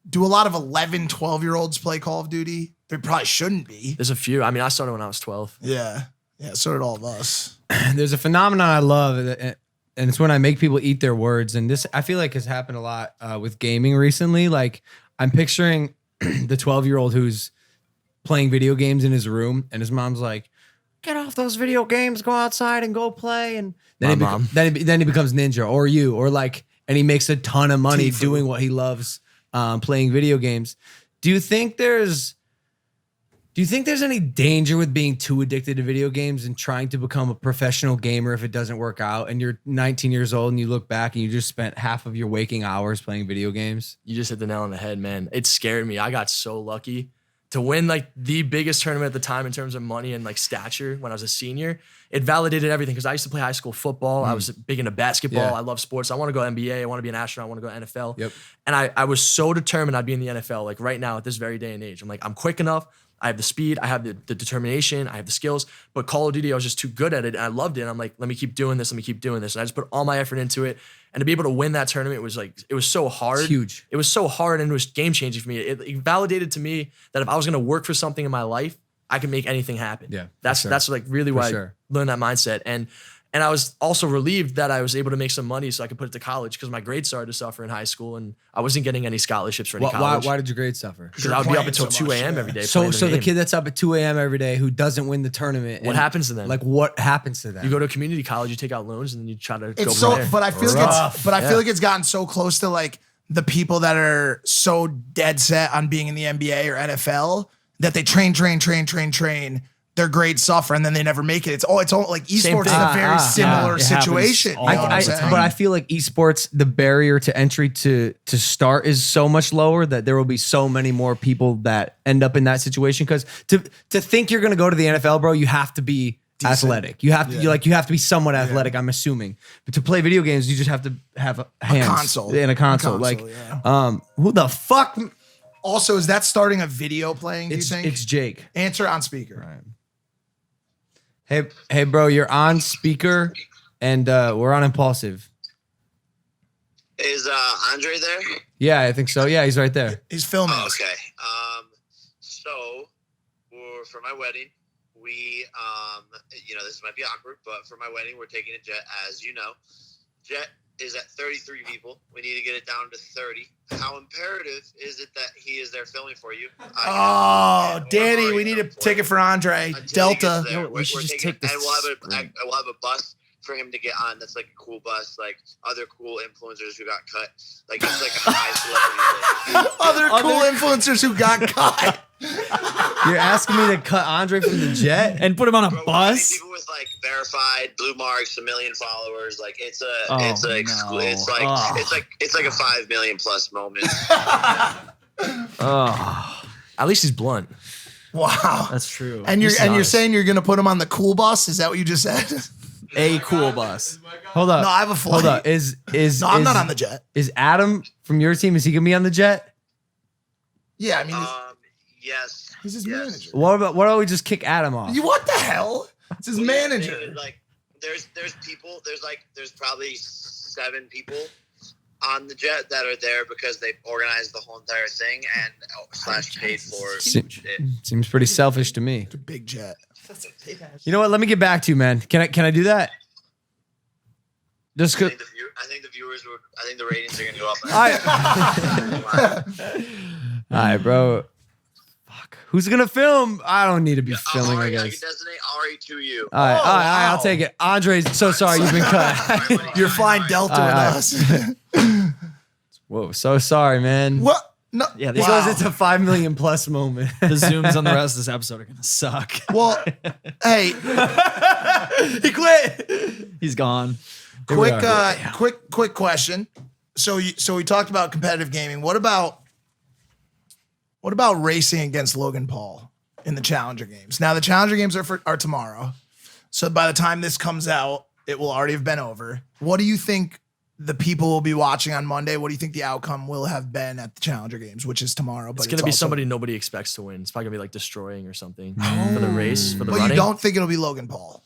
do a lot of 11, 12-year-olds play Call of Duty? They probably shouldn't be. there's a few. I mean, I started when I was 12. Yeah. Yeah, so did all of us. There's a phenomenon I love, and it's when I make people eat their words. And this, I feel like, has happened a lot with gaming recently. Like, I'm picturing the 12-year-old who's playing video games in his room, and his mom's like, "Get off those video games, go outside and go play." And then then he becomes ninja, or you, or like, and he makes a ton of money Tifu. doing what he loves, playing video games. Do you think there's any danger with being too addicted to video games and trying to become a professional gamer if it doesn't work out, and you're 19 years old and you look back and you just spent half of your waking hours playing video games? You just hit the nail on the head, man. It scared me. I got so lucky to win like the biggest tournament at the time in terms of money and like stature when I was a senior. It validated everything because I used to play high school football. I was big into basketball. Yeah. I love sports. I want to go NBA. I want to be an astronaut. I want to go NFL. Yep. And I was so determined I'd be in the NFL like right now at this very day and age. I'm like, I'm quick enough. I have the speed. I have the determination. I have the skills. But Call of Duty, I was just too good at it. And I loved it. And I'm like, let me keep doing this. Let me keep doing this. And I just put all my effort into it. And to be able to win that tournament was like, it was so hard. It's huge. It was so hard, and it was game changing for me. It validated to me that if I was going to work for something in my life, I could make anything happen. Yeah, for that's sure. that's like really why I learned that mindset. And I was also relieved that I was able to make some money so I could put it to college because my grades started to suffer in high school, and I wasn't getting any scholarships for any college. Why did your grades suffer? Because I would be up playing until so 2 a.m. much, every day. So playing the game. kid that's up at 2 a.m. every day who doesn't win the tournament, What happens to them? Like, what happens to them? You go to a community college, you take out loans, and then you try to go It's from so, there. but I feel like Rough. I feel like it's gotten so close to like the people that are so dead set on being in the NBA or NFL that they train. Their grades suffer and then they never make it. It's all like esports is a very similar It happens situation. all You know what I'm saying? But I feel like esports, the barrier to entry to start is so much lower that there will be so many more people that end up in that situation. Because to think you're going to go to the NFL, bro, you have to be athletic. You have to you have to be somewhat athletic. I'm assuming. But to play video games, you just have to have hands console. and a console. Like, who the fuck? Also, is that starting a video playing, do you It's think? Jake. Answer on speaker. Hey, bro, you're on speaker, and we're on Impaulsive. Is Andre there? Yeah, I think so. Yeah, he's right there. He's filming Oh, us. okay. So for my wedding, we this might be awkward, but for my wedding, we're taking a jet, as you know. Jet is at 33 people. We need to get it down to 30. How imperative is it that he is there filming for you? Oh, Danny, we need a ticket for Andre. Delta. No, we should just take this And we'll have a bus for him to get on. That's like a cool bus, like other cool influencers who got cut. Like it's like a high celebrity list. Other cool influencers who got caught. You're asking me to cut Andre from the jet? and put him on a Bro, bus. people with like verified blue marks, 1 million followers, like it's Oh, like a 5 million plus moment. Oh, At least he's blunt. Wow. that's true. And you're He's and you're honest. saying you're gonna put him on the cool bus? Is that what you just said? a cool bus. Hold up. No, I have a flight. Hold up. Is No, I'm not on the jet. Is Adam from your team? Is he gonna be on the jet? Yeah, I mean, Yes. He's his yes. manager. What about we just kick Adam off? What the hell? It's his Well, the thing manager. is, like, there's people. There's probably 7 people on the jet that are there because they organized the whole entire thing and / paid for it. Seems pretty selfish to me. It's a big jet. You know what? Let me get back to you, man. Can I do that? Just I go. think the viewers would. I think the ratings are gonna go up. All right, bro. Fuck. Who's gonna film? I don't need to be filming. I I guess. can designate Ari to you. All right, wow. I'll take it. Andre's so sorry you've been cut. You're flying Delta with us. Whoa, so sorry, man. What? No. Yeah, This Wow. it's a 5 million plus moment. The zooms on the rest of this episode are gonna suck. Well, hey, He quit. He's gone. Here we quick, are. quick question. So we talked about competitive gaming. What about racing against Logan Paul in the Challenger Games? Now the Challenger Games are tomorrow, so by the time this comes out, it will already have been over. What do you think the people will be watching on Monday? What do you think the outcome will have been at the Challenger Games, which is tomorrow? But It's gonna be also- somebody nobody expects to win. It's probably gonna be like destroying or something for the race, for the But running. you don't think it'll be Logan Paul?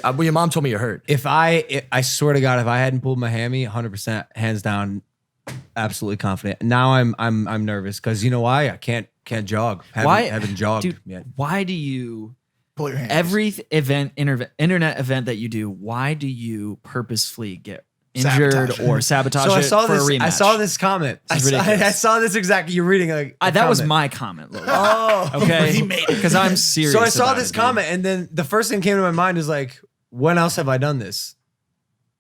Well, your mom told me you're hurt. If I swear to God, if I hadn't pulled my hammy, 100%, hands down, absolutely confident. Now I'm nervous because you know why? I can't jog. Haven't jogged dude? yet. Why do you Pull your hand. every internet event that you do? Why do you purposefully get injured Sabotage. or sabotage So it for a rematch? I saw this comment. This is ridiculous. I saw this exactly. You're reading a That was comment. my comment, Logan. Oh, Okay, He made it. because I'm serious. So I saw about this it, dude. comment, and then the first thing came to my mind is like, when else have I done this?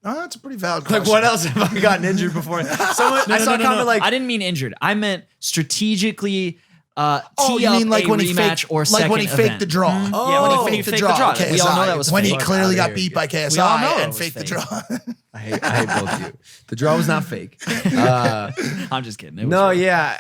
Oh, that's a pretty valid Like, question. what else have I gotten injured before? Someone, I saw a comment like, I didn't mean injured. I meant strategically Oh, tee you up mean like a when he rematch faked, or like second when he faked event. the draw? Yeah, when he faked the draw. KSI. We all know that was when he fake. clearly Fuck got outta beat here. by KSI We all know it and was faked the fake. draw. I hate both of you. The draw was not fake. I'm just kidding. It was No, real. yeah,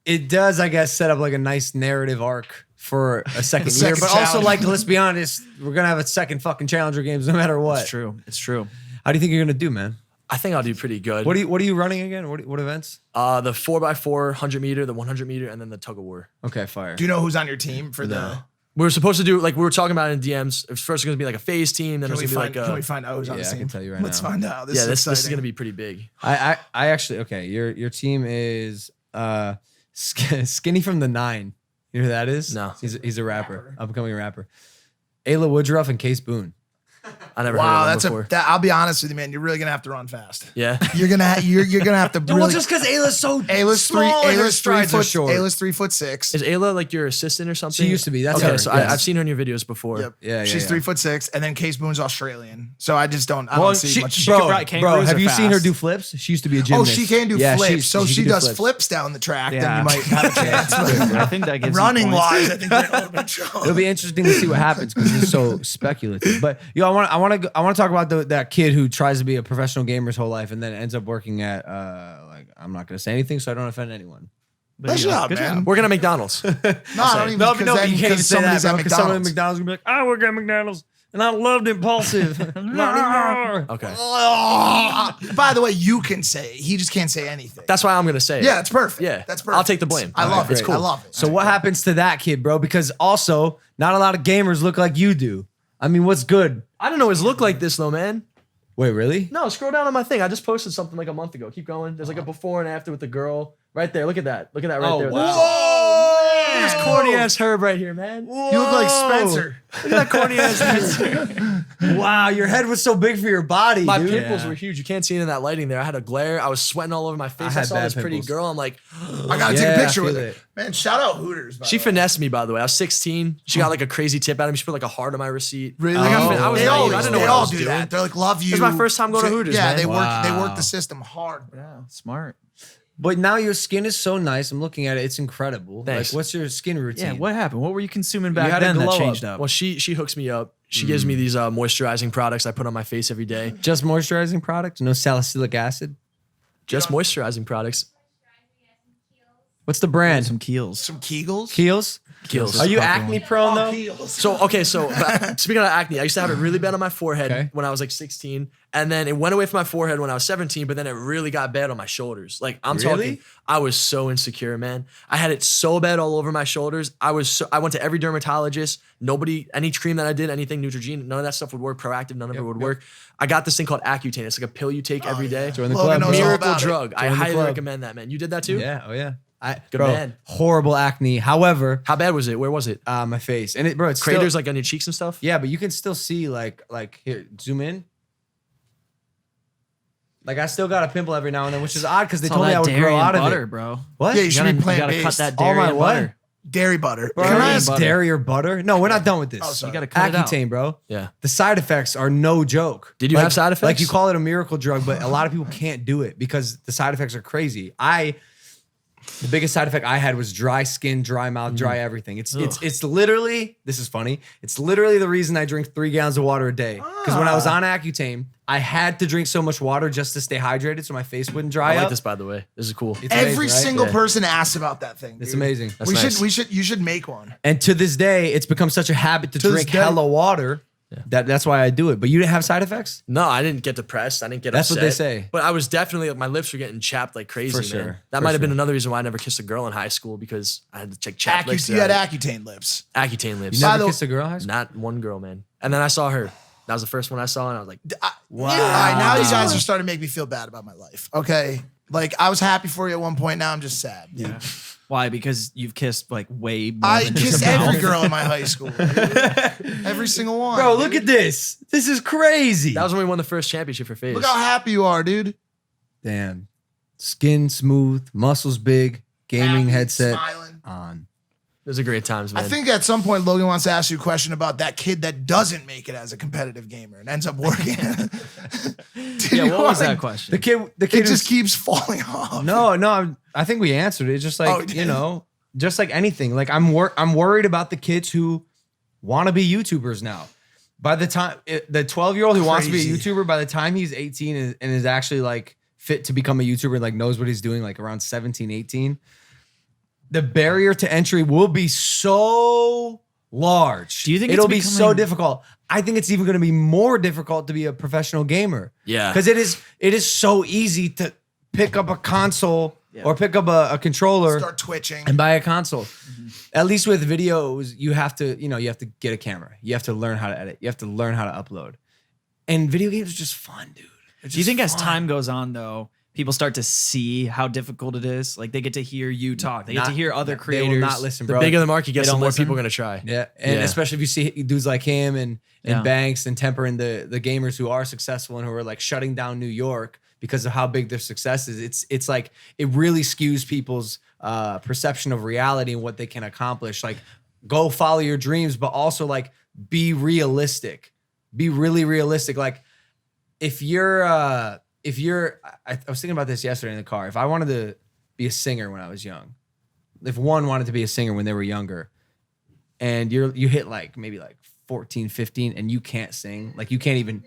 it does. I guess set up like a nice narrative arc for a second year, Second but also challenge. like, let's be honest, we're gonna have a second fucking Challenger Games no matter what. It's true. It's true. How do you think you're gonna do, man? I think I'll do pretty good. What are you running again? What events? The 4x4 100 meter, the 100 meter, and then the tug of war. Okay, fire. Do you know who's on your team for the? We were supposed to do like we were talking about in DMs. It was first going to be like a Faze team, then Can it we was going find? to be Can we like find out who's on Yeah, the I team? can tell you right Let's now. find out. This yeah, is this is exciting. going to be pretty big. I actually okay. Your team is Skinny from the 9. You know who that is? No. He's a rapper, upcoming rapper. Ayla Woodruff and Case Boone. I never Wow, heard of that's them before. I'll be honest with you, man. You're really gonna have to run fast. Yeah. You're gonna have to really. Well, just because Ayla's so Ayla's small and her Ayla's 3 strides are foot. short. Ayla's 3'6". Is Ayla like your assistant or something? She used to be. That's okay. her, So yes. I've seen her in your videos before. Yep. Yeah, She's yeah. 3'6", and then Case Boone's Australian. So I just don't. I Well, don't see much. could ride kangaroos have are you seen her fast. do flips? She used to be a Oh, gymnast. she can do Yeah, flips. So can she do does flips down the track. Then Yeah. you might have a chance. I think that gives you Running points. wise, I think they're a little bit trouble. It'll be interesting to see what happens because it's so speculative. But I want to talk about that kid who tries to be a professional gamer his whole life and then ends up working at like I'm not gonna say anything so I don't offend anyone. Nice job, Good man. job. Working at McDonald's. No, I don't even. Because then, you can't because say that somebody's at because someone at McDonald's. McDonald's gonna be like, I work at McDonald's and I loved Impulsive. Not anymore. Okay. By the way, you can say it. He just can't say anything. That's why I'm going to say it. Yeah, it's perfect. Yeah. That's perfect. I'll take the blame. I love it. It's cool. I love it. So what happens to that kid, bro? Because also not a lot of gamers look like you do. I mean, what's good? I don't know his look like this though, man. Wait, really? No, scroll down on my thing. I just posted something like a month ago. Keep going. There's like a before and after with the girl right there. Look at that. Look at that right there. Whoa, This corny ass Herb right here, man. You look like Spencer. Look at that corny ass. Wow, your head was so big for your body, My dude. pimples were huge. You can't see it in that lighting there. I had a glare. I was sweating all over my face. I had saw bad this pretty pimples. girl. I'm like, I gotta Yeah, take a I picture with feel her. it. Man, shout out Hooters. By she the way. finessed me, by the way. I was 16. She got like a crazy tip out of me. She put like a heart on my receipt. Really? Like, I was they naive. always, I didn't know they what I all was do doing. that. They're like, love you. was my first time going to Hooters, Yeah, man. they work Wow. the system hard. Yeah, smart. But now your skin is so nice. I'm looking at it. It's incredible. Thanks. Like, what's your skin routine? Yeah, what happened? What were you consuming back had a then that glow changed up. up? Well, she hooks me up. She gives me these moisturizing products I put on my face every day. Just moisturizing product? No salicylic acid? Just moisturizing products. What's the brand? Some Keels. Some Kegels. Kiehl's? Kills. Are you acne prone though? So but speaking of acne, I used to have it really bad on my forehead Okay. when I was like 16, and then it went away from my forehead when I was 17, but then it really got bad on my shoulders. Like I'm Really? talking, I was so insecure, man. I had it so bad all over my shoulders. I went to every dermatologist. Any cream that I did, anything Neutrogena, none of that stuff would work. Proactive, none of it would work. I got this thing called Accutane. It's like a pill you take every day. Join the Logan club, knows bro. all Miracle about it. drug. I Join the highly club. recommend that, man. You did that too? Yeah, oh yeah. Good Bro, man. horrible acne. However, How bad was it? Where was it? my face and it's Craters still, like on your cheeks and stuff? yeah, but you can still see like here, zoom in. Like I still got a pimple every now and then, which is odd because they It's told all me I that would dairy grow and out of butter, it. bro. What? Yeah, you should be You gotta plant-based. cut that All dairy my and what? butter. Dairy butter. Bro, Can I I ask? butter. dairy or butter? No, we're not done with this. Oh, sorry. You gotta cut it out. Accutane, bro. Yeah. The side effects are no joke. Did you have side effects? Like you call it a miracle drug, but a lot of people can't do it because the side effects are crazy. The biggest side effect I had was dry skin, dry mouth, dry everything. It's literally, this is funny. It's literally the reason I drink 3 gallons of water a day. Because when I was on Accutane, I had to drink so much water just to stay hydrated so my face wouldn't dry I like up. this, by the way. This is cool. It's Every amazing, right? single Yeah. person asks about that thing. It's dude. amazing. That's nice. You should make one. And to this day, it's become such a habit to To this drink day. hella water. That's why I do it. But you didn't have side effects? No, I didn't get depressed. I didn't get That's upset. what they say. But I was definitely, my lips were getting chapped like crazy, For man. sure. That For might have been sure. another reason why I never kissed a girl in high school because I had to check chapped lips. You had Accutane lips. Accutane lips. You never By the- kissed a girl in high school? Not one girl, man. And then I saw her. That was the first one I saw, and I was like, All right, now you guys are starting to make me feel bad about my life. Okay. Like I was happy for you at one point. Now I'm just sad. Yeah. Why? Because you've kissed like way more I than just kissed a mouth. every girl in my high school. Every single one. Bro, look at this. This is crazy. that was when we won the first championship for Faze. Look how happy you are, dude. Damn. Skin smooth, muscles big, gaming Happy, headset smiling. on. Those are great times, man. I think at some point Logan wants to ask you a question about that kid that doesn't make it as a competitive gamer and ends up working. Dude, Yeah, what was like, that question? The kid It who's- just keeps falling off. No, I think we answered it. It's just like, Oh, we did? just like anything. Like I'm worried about the kids who want to be YouTubers now. By the time the 12-year-old who wants to be a Crazy. YouTuber, by the time he's 18 and is actually like fit to become a YouTuber, like knows what he's doing, like around 17, 18, the barrier to entry will be so large. Do you think it'll it's be so becoming- difficult? I think it's even going to be more difficult to be a professional gamer. Yeah. Because it is so easy to pick up a console or pick up a controller Start twitching. and buy a console. At least with videos, you have to get a camera. You have to learn how to edit. You have to learn how to upload. And video games are just fun, dude. They're Do you just think as fun. time goes on, though, people start to see how difficult it is? Like they get to hear you talk. They get to hear other They creators. will not listen, the bro. bigger the market gets, They the don't more listen? people are going to try. Yeah, and Yeah. especially if you see dudes like him and Yeah. Banks and Temper and the gamers who are successful and who are like shutting down New York because of how big their success is. It's like it really skews people's perception of reality and what they can accomplish. Like, go follow your dreams, but also like be realistic. Be really realistic. Like, if you're I was thinking about this yesterday in the car. If I wanted to be a singer when I was young, if one wanted to be a singer when they were younger, and you hit like maybe like 14, 15 and you can't sing, like you can't even,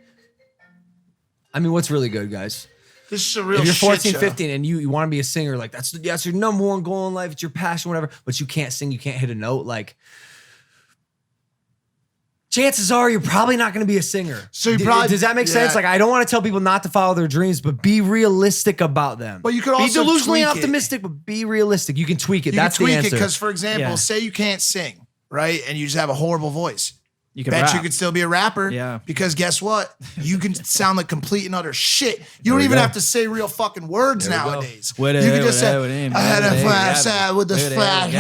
I mean, what's really good, guys? This is a real If you're shit 14, show. 15 and you want to be a singer, like that's your number one goal in life, it's your passion, whatever, but you can't sing, you can't hit a note, like chances are you're probably not going to be a singer. So you probably- does that make sense? yeah. Like, I don't want to tell people not to follow their dreams, but be realistic about them. But you could also be delusionally tweak it. optimistic, but be realistic. You can tweak it. You That's can tweak the it answer. because, for example, Yeah. say you can't sing, right? And you just have a horrible voice. You can Bet rap. you could still be a rapper. Yeah. Because guess what? You can sound like complete and utter shit. You don't we even go. have to say real fucking words There we go. nowadays. What You a- can just say, what a- I had a what a- flash with the what a- flash.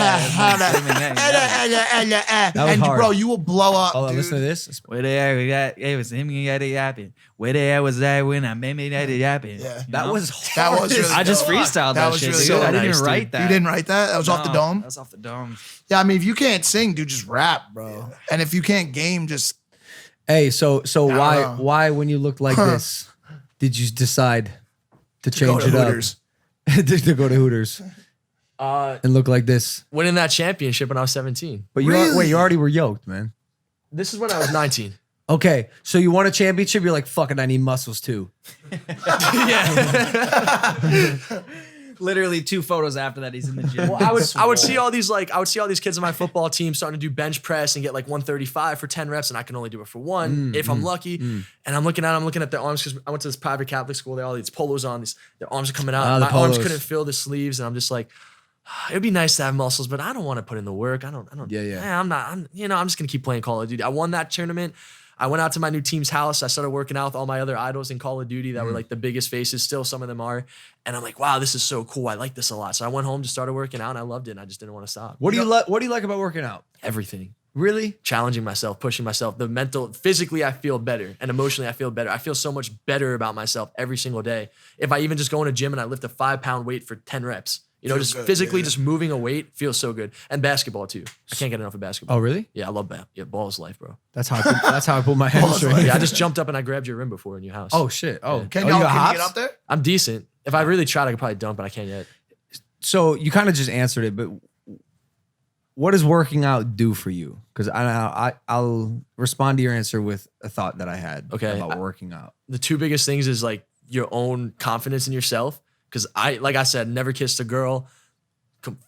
That was And hard. bro, you will blow up, Hold on, dude. listen to this. Where the got it was him got it happen. Where the was that when I made me that it happen? Yeah. That was That hard. was really I just dope. freestyled that, was shit, really dude. dope. I didn't Nice, even dude. write that. You didn't write that? That was off the No, dome? That's off the dome. Yeah, I mean, if you can't sing, dude, just rap, bro. And if you can't game, just Hey, so know. why when you looked like this did you decide to go change to it Hooters. up? to go to Hooters and look like this. Winning that championship when I was 17. But Really? you already were yoked, man. This is when I was 19. Okay, so you won a championship. You're like, fuck it, I need muscles too. Literally 2 photos after that, he's in the gym. Well, I would see all these kids on my football team starting to do bench press and get like 135 for 10 reps, and I can only do it for 1 if I'm lucky. And I'm looking at their arms because I went to this private Catholic school. They had all these polos on. Their arms are coming out. My arms couldn't fill the sleeves, and I'm just like, it'd be nice to have muscles, but I don't want to put in the work. I don't. Yeah. I'm just gonna keep playing Call of Duty. I won that tournament. I went out to my new team's house. I started working out with all my other idols in Call of Duty that were like the biggest faces. Still, some of them are. And I'm like, wow, this is so cool. I like this a lot. So I went home, just started working out, and I loved it. And I just didn't want to stop. What do you like about working out? Everything. Really? Challenging myself, pushing myself. Physically, I feel better. And emotionally, I feel better. I feel so much better about myself every single day. If I even just go in a gym and I lift a 5-pound weight for 10 reps. Just good, physically, just moving a weight feels so good. And basketball too. I can't get enough of basketball. Oh, really? Yeah, I love that. Yeah, ball is life, bro. That's how I pull my hamstring. Yeah, I just jumped up and I grabbed your rim before in your house. Oh shit. Oh, Can you you got get up there? I'm decent. If I really tried, I could probably dunk, but I can't yet. So you kind of just answered it, but what does working out do for you? Because I'll respond to your answer with a thought that I had about working out. The 2 biggest things is like your own confidence in yourself. Because like I said, never kissed a girl.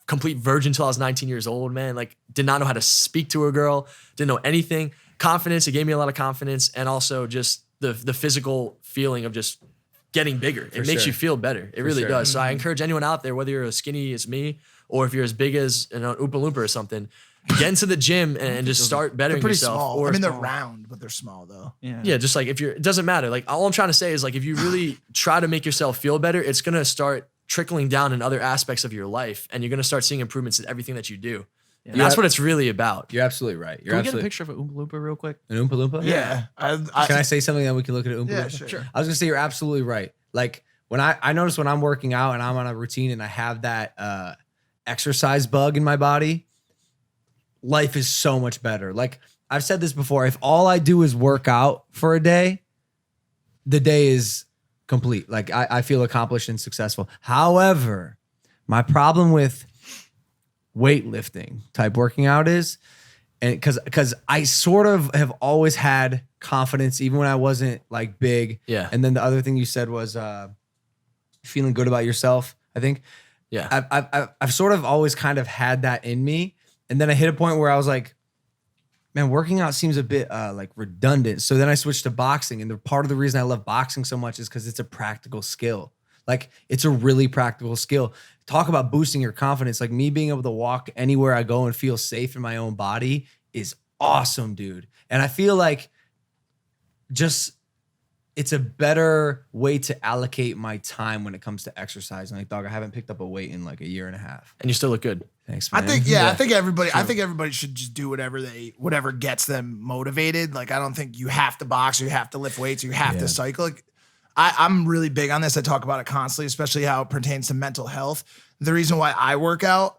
Complete virgin until I was 19 years old, man. Like, did not know how to speak to a girl, didn't know anything. Confidence, it gave me a lot of confidence, and also just the physical feeling of just getting bigger. It makes you feel better. It really does. So I encourage anyone out there, whether you're as skinny as me or if you're as big as an Oompa Loompa or something, get into the gym and just start bettering They're pretty yourself. small. I mean, they're round, but they're small though. Yeah, just like it doesn't matter. Like, all I'm trying to say is, like, if you really try to make yourself feel better, it's gonna start trickling down in other aspects of your life, and you're gonna start seeing improvements in everything that you do. And that's what it's really about. You're absolutely right. Can we get a picture of an Oompa Loompa real quick? An Oompa Loompa? Yeah. Can I say something that we can look at an Oompa Loompa? Yeah, sure. I was gonna say you're absolutely right. Like, when I notice when I'm working out and I'm on a routine and I have that exercise bug in my body, life is so much better. Like, I've said this before, if all I do is work out for a day, the day is complete. Like, I feel accomplished and successful. However, my problem with weightlifting type working out is, and because I sort of have always had confidence even when I wasn't like big. Yeah. And then the other thing you said was feeling good about yourself, I think. Yeah. I've sort of always kind of had that in me. And then I hit a point where I was like, man, working out seems a bit like redundant. So then I switched to boxing. And part of the reason I love boxing so much is because it's a practical skill. Like, it's a really practical skill. Talk about boosting your confidence. Like, me being able to walk anywhere I go and feel safe in my own body is awesome, dude. And I feel like it's a better way to allocate my time when it comes to exercising. Like, dog, I haven't picked up a weight in like a year and a half. And you still look good. Thanks, man. I think everybody should just do whatever gets them motivated. Like, I don't think you have to box or you have to lift weights or you have to cycle. Like, I'm really big on this. I talk about it constantly, especially how it pertains to mental health. The reason why I work out,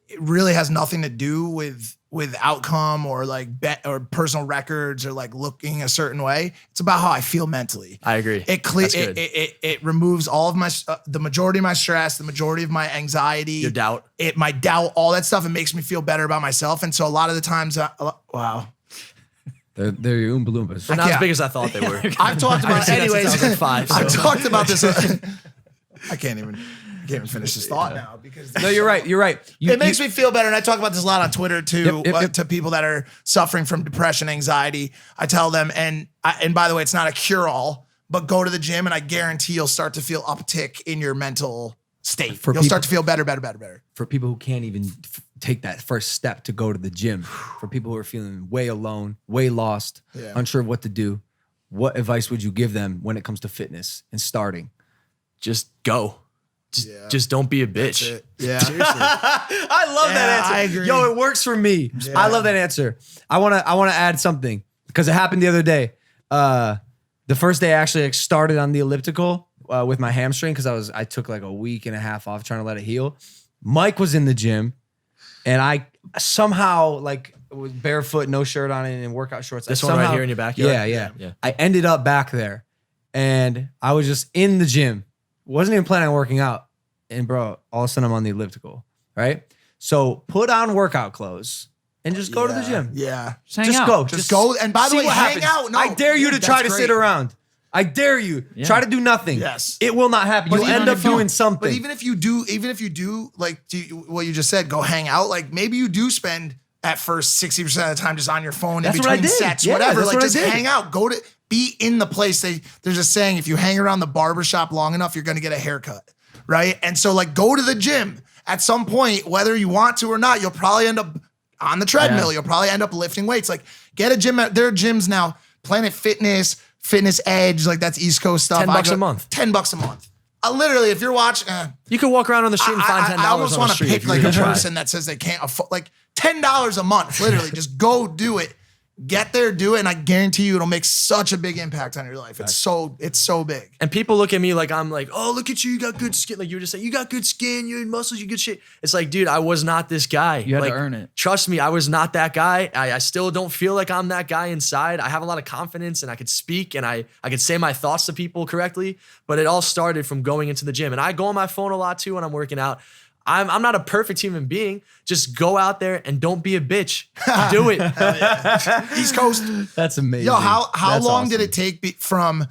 it really has nothing to do with outcome or like bet or personal records or like looking a certain way. It's about how I feel mentally. I agree. It removes all of my the majority of my stress, the majority of my anxiety, Your doubt. my doubt, all that stuff. It makes me feel better about myself. And so a lot of the times, wow. They're your Oompa Loompas. They're not as big as I thought they were. I've talked about it anyways. Since I was like 5, I've so. talked about this. I can't even finish this thought now because No, you're right. You're right. It makes me feel better. And I talk about this a lot on Twitter too, Yep. to people that are suffering from depression, anxiety. I tell them, and by the way, it's not a cure-all, but go to the gym and I guarantee you'll start to feel uptick in your mental state. You'll start to feel better. For people who can't even take that first step to go to the gym, for people who are feeling way alone, way lost, unsure of what to do, what advice would you give them when it comes to fitness and starting? Just go. Just don't be a bitch. Yeah. Seriously. I love that answer. I agree. Yo, it works for me. Yeah. I love that answer. I wanna add something because it happened the other day. The first day I actually started on the elliptical with my hamstring because I took like a week and a half off trying to let it heal. Mike was in the gym, and I somehow like was barefoot, no shirt on, and workout shorts. This one right here in your backyard? Yeah. I ended up back there, and I was just in the gym. Wasn't even planning on working out. And bro, all of a sudden I'm on the elliptical, right? So put on workout clothes and just go to the gym. Yeah. Just hang out. Go. Just go. And by the see way, what hang happens. out. No, I dare you to try to that's sit great. around. I dare you. Yeah. Try to do nothing. Yes. It will not happen. You'll even end on up your doing phone. something. But even if you do, like what you just said, go hang out. Like maybe you do spend at first 60% of the time just on your phone That's in what I between did. sets, Yeah, whatever. that's Like what I just did. hang out. Be in the place. There's a saying, if you hang around the barbershop long enough, you're gonna get a haircut. Right. And so like go to the gym at some point, whether you want to or not, you'll probably end up on the treadmill. Yeah. You'll probably end up lifting weights. Like get a gym. There are gyms now, Planet Fitness, Fitness Edge, like that's East Coast stuff. $10 a month. $10 a month. Literally, if you're watching, You could walk around on the street and find $10 I almost on want the to street. pick if you like really a try. person that says they can't afford like $10 a month. Literally, just go do it. Get there, do it, and I guarantee you it'll make such a big impact on your life. It's so big. And people look at me like I'm like, oh, look at you got good skin. Like you were just saying, you got good skin, you had muscles, you good shit. It's like, dude, I was not this guy. You had like, to earn it. Trust me, I was not that guy. I still don't feel like I'm that guy inside. I have a lot of confidence and I could speak and I could say my thoughts to people correctly. But it all started from going into the gym. And I go on my phone a lot too when I'm working out. I'm not a perfect human being. Just go out there and don't be a bitch. Do it. East Coast. That's amazing. Yo, how That's long awesome. did it take from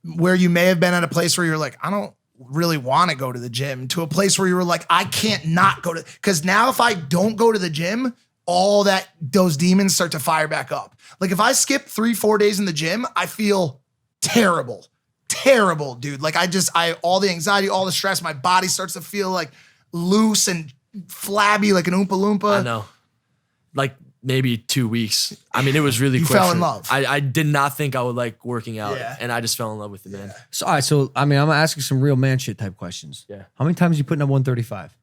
where you may have been at a place where you're like, I don't really want to go to the gym, to a place where you were like, I can't not go to, because now if I don't go to the gym, all those demons start to fire back up. Like if I skip 3-4 days in the gym, I feel terrible, dude. Like all the anxiety, all the stress, my body starts to feel like loose and flabby, like an Oompa Loompa. I know. Like maybe 2 weeks. I mean, it was really You quick. fell in love. I did not think I would like working out. Yeah. And I just fell in love with it, man. So, all right, so I mean, I'm gonna ask you some real man shit type questions. Yeah. How many times you putting up 135?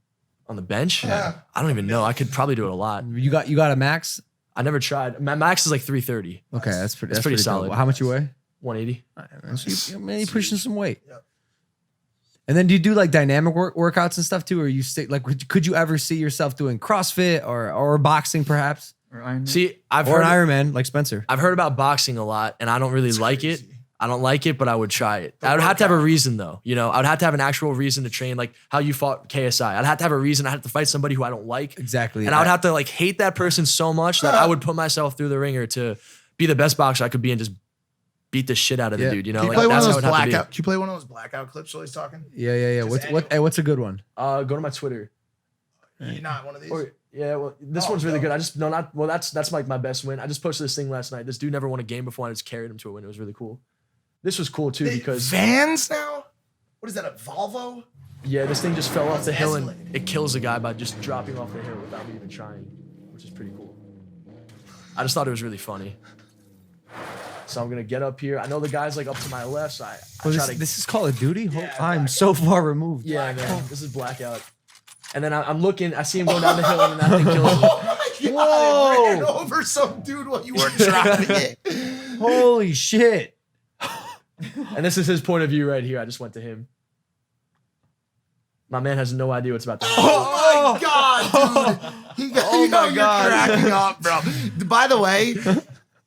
On the bench? I don't even know. I could probably do it a lot. You got a max? I never tried. My max is like 330, Okay, that's pretty pretty dope. solid. How much you weigh? 180. All right, man. So you're pushing some weight. And then do you do like dynamic workouts and stuff too, or you stay like? Could you ever see yourself doing CrossFit or boxing perhaps, Or Iron Man. See, I've or heard an Ironman like Spencer? I've heard about boxing a lot, and I don't really like it. I don't like it, but I would try it. I would have to have a reason, though. You know, I would have to have an actual reason to train, like how you fought KSI. I'd have to have a reason. I'd have to fight somebody who I don't like. Exactly. And I would have to like hate that person so much that I would put myself through the ringer to be the best boxer I could be and just beat the shit out of the dude. You know, Can you like play one that's of how those it would have to blackout? Can you play one of those blackout clips while he's talking? Yeah. What's a good one? be. Go to my Twitter. You're not one of these. Well, this one's really good. That's like my best win. I just posted this thing last night. This dude never won a game before. I just carried him to a win. It was really cool. This was cool too because Vans now? What is that, a Volvo? yeah, this thing just fell off the hill and Escalated. it kills a guy by just dropping off the hill without me even trying, which is pretty cool. I just thought it was really funny. So I'm gonna get up here. I know the guy's like up to my left, so I try to. This is Call of Duty. I'm so far removed. Yeah, man, this is blackout. And then I'm looking. I see him going down the hill, and then that thing kills him. Whoa! Ran over some dude while you weren't dropping it. Holy shit! And this is his point of view right here. I just went to him. My man has no idea what's about to happen. Oh my god, dude! You're cracking up, bro. By the way,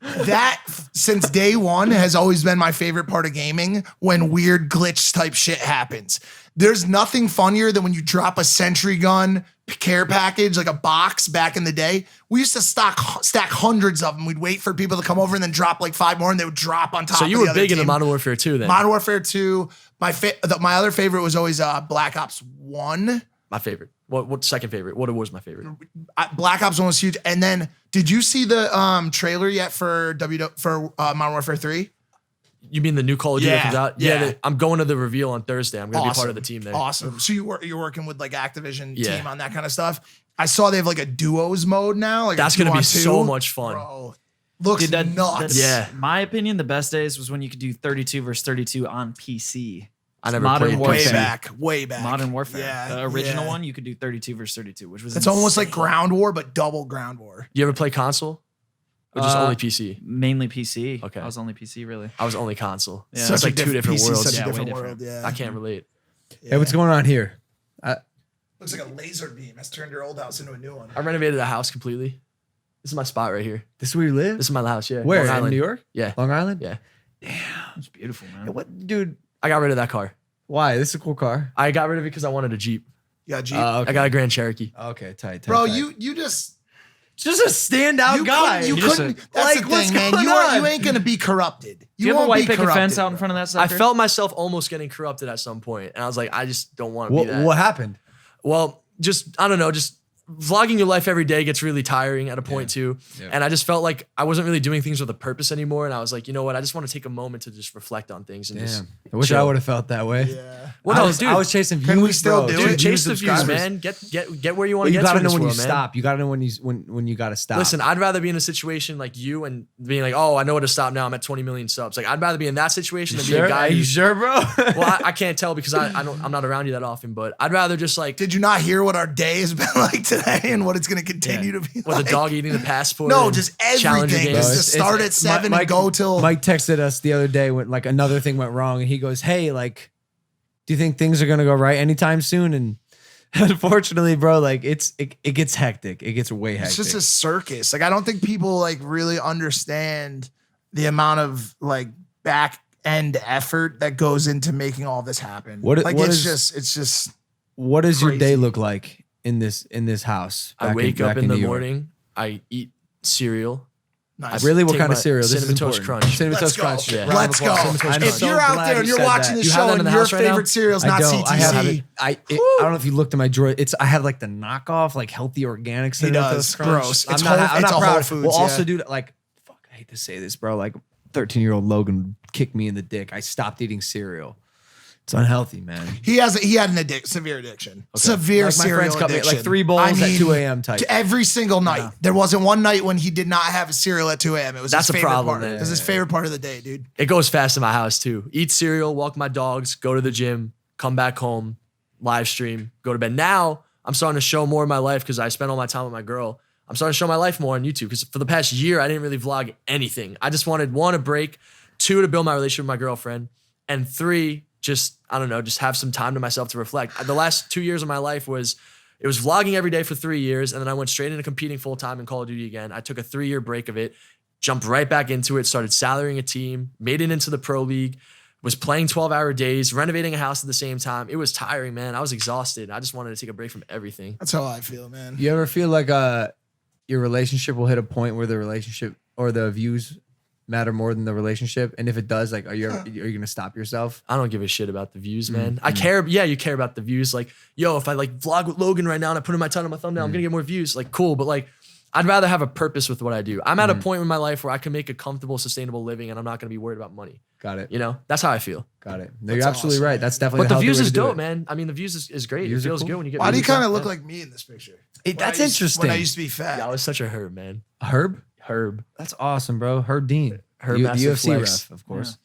that since day one has always been my favorite part of gaming. When weird glitch type shit happens, there's nothing funnier than when you drop a sentry gun care package, like a box. Back in the day, we used to stack hundreds of them. We'd wait for people to come over and then drop like 5 more, and they would drop on top. So you of were the other big into team. Modern Warfare 2 then? Modern Warfare 2. My other favorite was always Black Ops 1. My favorite. What second favorite? What was my favorite? Black Ops 1 was huge. And then, did you see the trailer yet for Modern Warfare 3? You mean the new Call of Duty that comes out? Yeah. I'm going to the reveal on Thursday. I'm going to be part of the team there. Awesome. So you're working with like Activision Yeah. team on that kind of stuff. I saw they have like a duos mode now. Like That's going to be so much fun. Bro, looks Dude, nuts. that's Yeah. my opinion. The best days was when you could do 32 versus 32 on PC. I never Modern played Warfare. PC. Way back. Modern Warfare. Yeah. The original yeah. one, you could do 32 versus 32, which was It's almost like insane. Ground War, but double Ground War. You ever play console? Or just Uh, only PC? Mainly PC. Okay. I was only PC, really. I was only console. Yeah. So it's like two different PC, worlds. Such a Yeah, way different different. world. Yeah. I can't relate. Hey, what's going on here? Looks like a laser beam has turned your old house into a new one. I renovated a house completely. This is my spot right here. This is where you live? This is my house, yeah. Where? Long In Island. New York? Yeah. Long Island? Yeah. It's beautiful, man. Hey, what, dude? I got rid of that car. Why? This is a cool car. I got rid of it because I wanted a Jeep. Yeah, Jeep. I got a Grand Cherokee. Okay, tight. Bro, tight. you just just a standout guy. You just couldn't. a- That's like, the what's thing, man. going on? You ain't gonna be corrupted. Do you have a won't white be picket corrupted, fence out in bro. front of that I sucker? felt myself almost getting corrupted at some point, and I was like, I just don't want to be that. What happened? Well, just I don't know, just vlogging your life every day gets really tiring at a point too. Yeah. And I just felt like I wasn't really doing things with a purpose anymore. And I was like, you know what? I just want to take a moment to just reflect on things and just. Damn. I wish chill. I would have felt that way. Yeah. Well, I no, was, dude, I was chasing views. Can we still bro. do dude, it? chase the views, subscribers. man. Get where you want Well, to you get gotta to in know this when you world, man. stop. You gotta know when you gotta stop. Listen, I'd rather be in a situation like you and being like, oh, I know where to stop now. I'm at 20 million subs. Like, I'd rather be in that situation than be a guy Are you who's. sure, bro? Well, I can't tell because I'm not around you that often, but I'd rather just like Did you not hear what our day has been like today and what it's gonna continue to be with like? the dog eating the passport. No, and just Challenger everything. games. Just to start at 7 and go till. Mike texted us the other day when like another thing went wrong, and he goes, "Hey, like, do you think things are gonna go right anytime soon?" And unfortunately, bro, like it gets hectic. It gets way hectic. It's just a circus. Like I don't think people like really understand the amount of like back end effort that goes into making all this happen. What like is- it's just What does your day crazy. look like in this house? I back wake up back in the New York? morning. I eat cereal. nice. Really, what Take kind of my cereal? This Cinnamon is Toast important. Crunch. Cinnamon Let's Toast go. Crunch. Yeah. Let's go. Cinnamon Toast I'm If Crunch. you're out glad there and you you're said watching that. this You have show that in and the your house right now? favorite cereal is not I don't. I CTC, have it. I don't know if you looked at my drawer. I have like the knockoff, like healthy organic He Cinnamon does. Toast Crunch. Gross. I'm It's not, Whole- I'm it's not a proud. Whole Foods, Well, also, yeah. dude, like, fuck, I hate to say this, bro. Like, 13-year-old Logan kicked me in the dick. I stopped eating cereal. It's unhealthy, man. he had an severe addiction. Severe Like, my cereal friends cut me addiction. like 3 bowls at 2 a.m. type. Every single night. There wasn't one night when he did not have a cereal at 2 a.m. It was That's his a favorite problem, part. man. It was his favorite part of the day, dude. It goes fast in my house too. Eat cereal, walk my dogs, go to the gym, come back home, live stream, go to bed. Now I'm starting to show more of my life because I spend all my time with my girl. I'm starting to show my life more on YouTube because for the past year, I didn't really vlog anything. I just wanted 1, a break, 2, to build my relationship with my girlfriend, and 3, just, I don't know, just have some time to myself to reflect. The last 2 years of my life was vlogging every day for 3 years, and then I went straight into competing full time in Call of Duty again. I took a 3-year break of it, jumped right back into it, started salarying a team, made it into the pro league, was playing 12-hour days, renovating a house at the same time. It was tiring, man. I was exhausted. I just wanted to take a break from everything. That's how I feel, man. You ever feel like your relationship will hit a point where the relationship or the views matter more than the relationship? And if it does, like, are you gonna stop yourself? I don't give a shit about the views, man. I care. Yeah, you care about the views. Like, yo, if I like vlog with Logan right now and I put in my title on my thumbnail, I'm gonna get more views. Like, cool. But like, I'd rather have a purpose with what I do. I'm at a point in my life where I can make a comfortable, sustainable living, and I'm not gonna be worried about money. Got it. You know, that's how I feel. Got it. No, you're absolutely awesome, right. man. That's definitely. But the healthy views way is to do dope, it. man. I mean, the views is great. Views It are feels cool. good when you get. Why do you views. kind of look Yeah. like me in this picture? That's When interesting. I used to be fat. Yeah, I was such a herb, man. Herb. Herb. That's awesome, bro. Herb Dean. Herb the Master UFC Flex. ref, of course.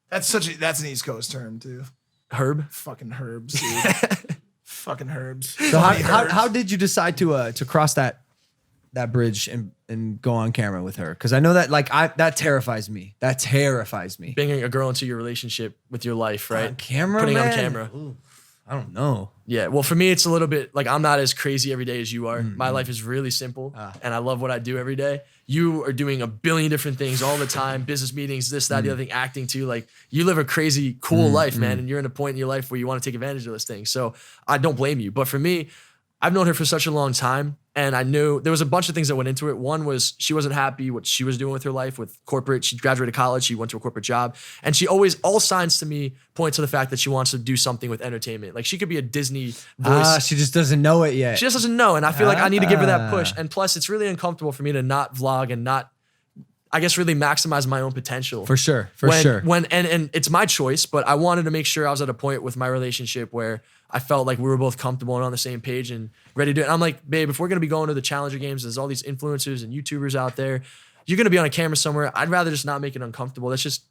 That's an East Coast term too. Herb. Fucking herbs, dude. Fucking herbs. So how did you decide to cross that bridge and go on camera with her? Because I know that that terrifies me. That terrifies me. Bringing a girl into your relationship with your life, right? On camera, Putting it on man? camera. Ooh, I don't know. Yeah, well, for me, it's a little bit like I'm not as crazy every day as you are. My life is really simple, and I love what I do every day. You are doing a billion different things all the time, business meetings, this, that, the other thing, acting too. Like, you live a crazy, cool life, man, and you're in a point in your life where you want to take advantage of those things. So I don't blame you. But for me, I've known her for such a long time, and I knew there was a bunch of things that went into it. One was she wasn't happy what she was doing with her life with corporate. She graduated college, she went to a corporate job, and she always, all signs to me point to the fact that she wants to do something with entertainment. Like, she could be a Disney voice. She just doesn't know it yet. She just doesn't know, and I feel like I need to give her that push. And plus, it's really uncomfortable for me to not vlog and not, I guess, really maximize my own potential. For sure. For sure. And it's my choice, but I wanted to make sure I was at a point with my relationship where I felt like we were both comfortable and on the same page and ready to do it. And I'm like, babe, if we're gonna be going to the Challenger games, there's all these influencers and YouTubers out there. You're gonna be on a camera somewhere. I'd rather just not make it uncomfortable. Let's just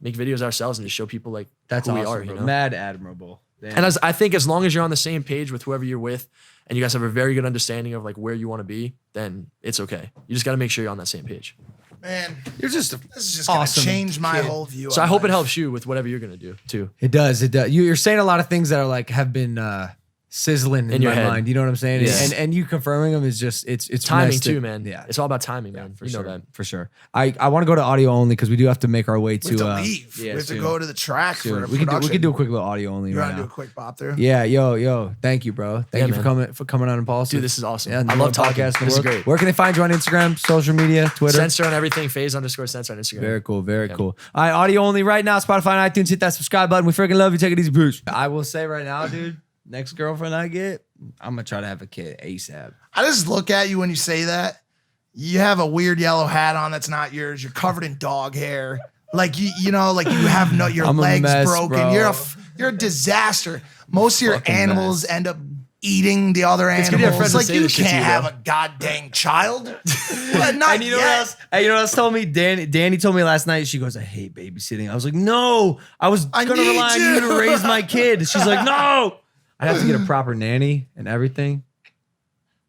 make videos ourselves and just show people like That's who awesome, we are. bro. You know? Mad admirable. Damn. And I think as long as you're on the same page with whoever you're with, and you guys have a very good understanding of like where you want to be, then it's okay. You just got to make sure you're on that same page. Man, You're just this is just gonna awesome change my kid. whole view. So on I hope it life. helps you with whatever you're gonna do too. It does. It does. You're saying a lot of things that are like have been sizzling in your my head. mind. You know what I'm saying? Yeah. And you confirming them is just it's timing nice too, man. Yeah, It's all about timing, man. for You sure. know that. For sure. I want to go to audio only because we do have to make our way We have to to leave. yeah, we have to soon. go to the track Soon. for We production. could do a quick little audio only You right want to do now. a quick pop through? Yeah, yo, thank you, bro. Thank Yeah, you man. for coming on Impaulsive. Dude, this is awesome. Yeah, I number love one talking. podcast in the This is world. great. Where can they find you on Instagram, social media, Twitter? Censor and everything. Faze_Censor on Instagram. Very cool, very cool. All right, audio only right now. Spotify and iTunes. Hit that subscribe button. We freaking love you. Take it easy, Bruce. I will say right now, dude, next girlfriend I get, I'm going to try to have a kid ASAP. I just look at you when you say that. You have a weird yellow hat on that's not yours. You're covered in dog hair. Like you know, like you have your I'm a legs mess, broken. bro. You're a disaster. Most of your Fucking animals mess. end up eating the other It's good to have animals. friends that Like say you this shit to can't you, have though. a goddamn child. Well, not And you know yet. what else? Hey, you know what else told me? Danny told me last night. She goes, "I hate babysitting." I was like, "No, I was I gonna need rely on you." you to raise my kid." She's like, "No, I have to get a proper nanny and everything."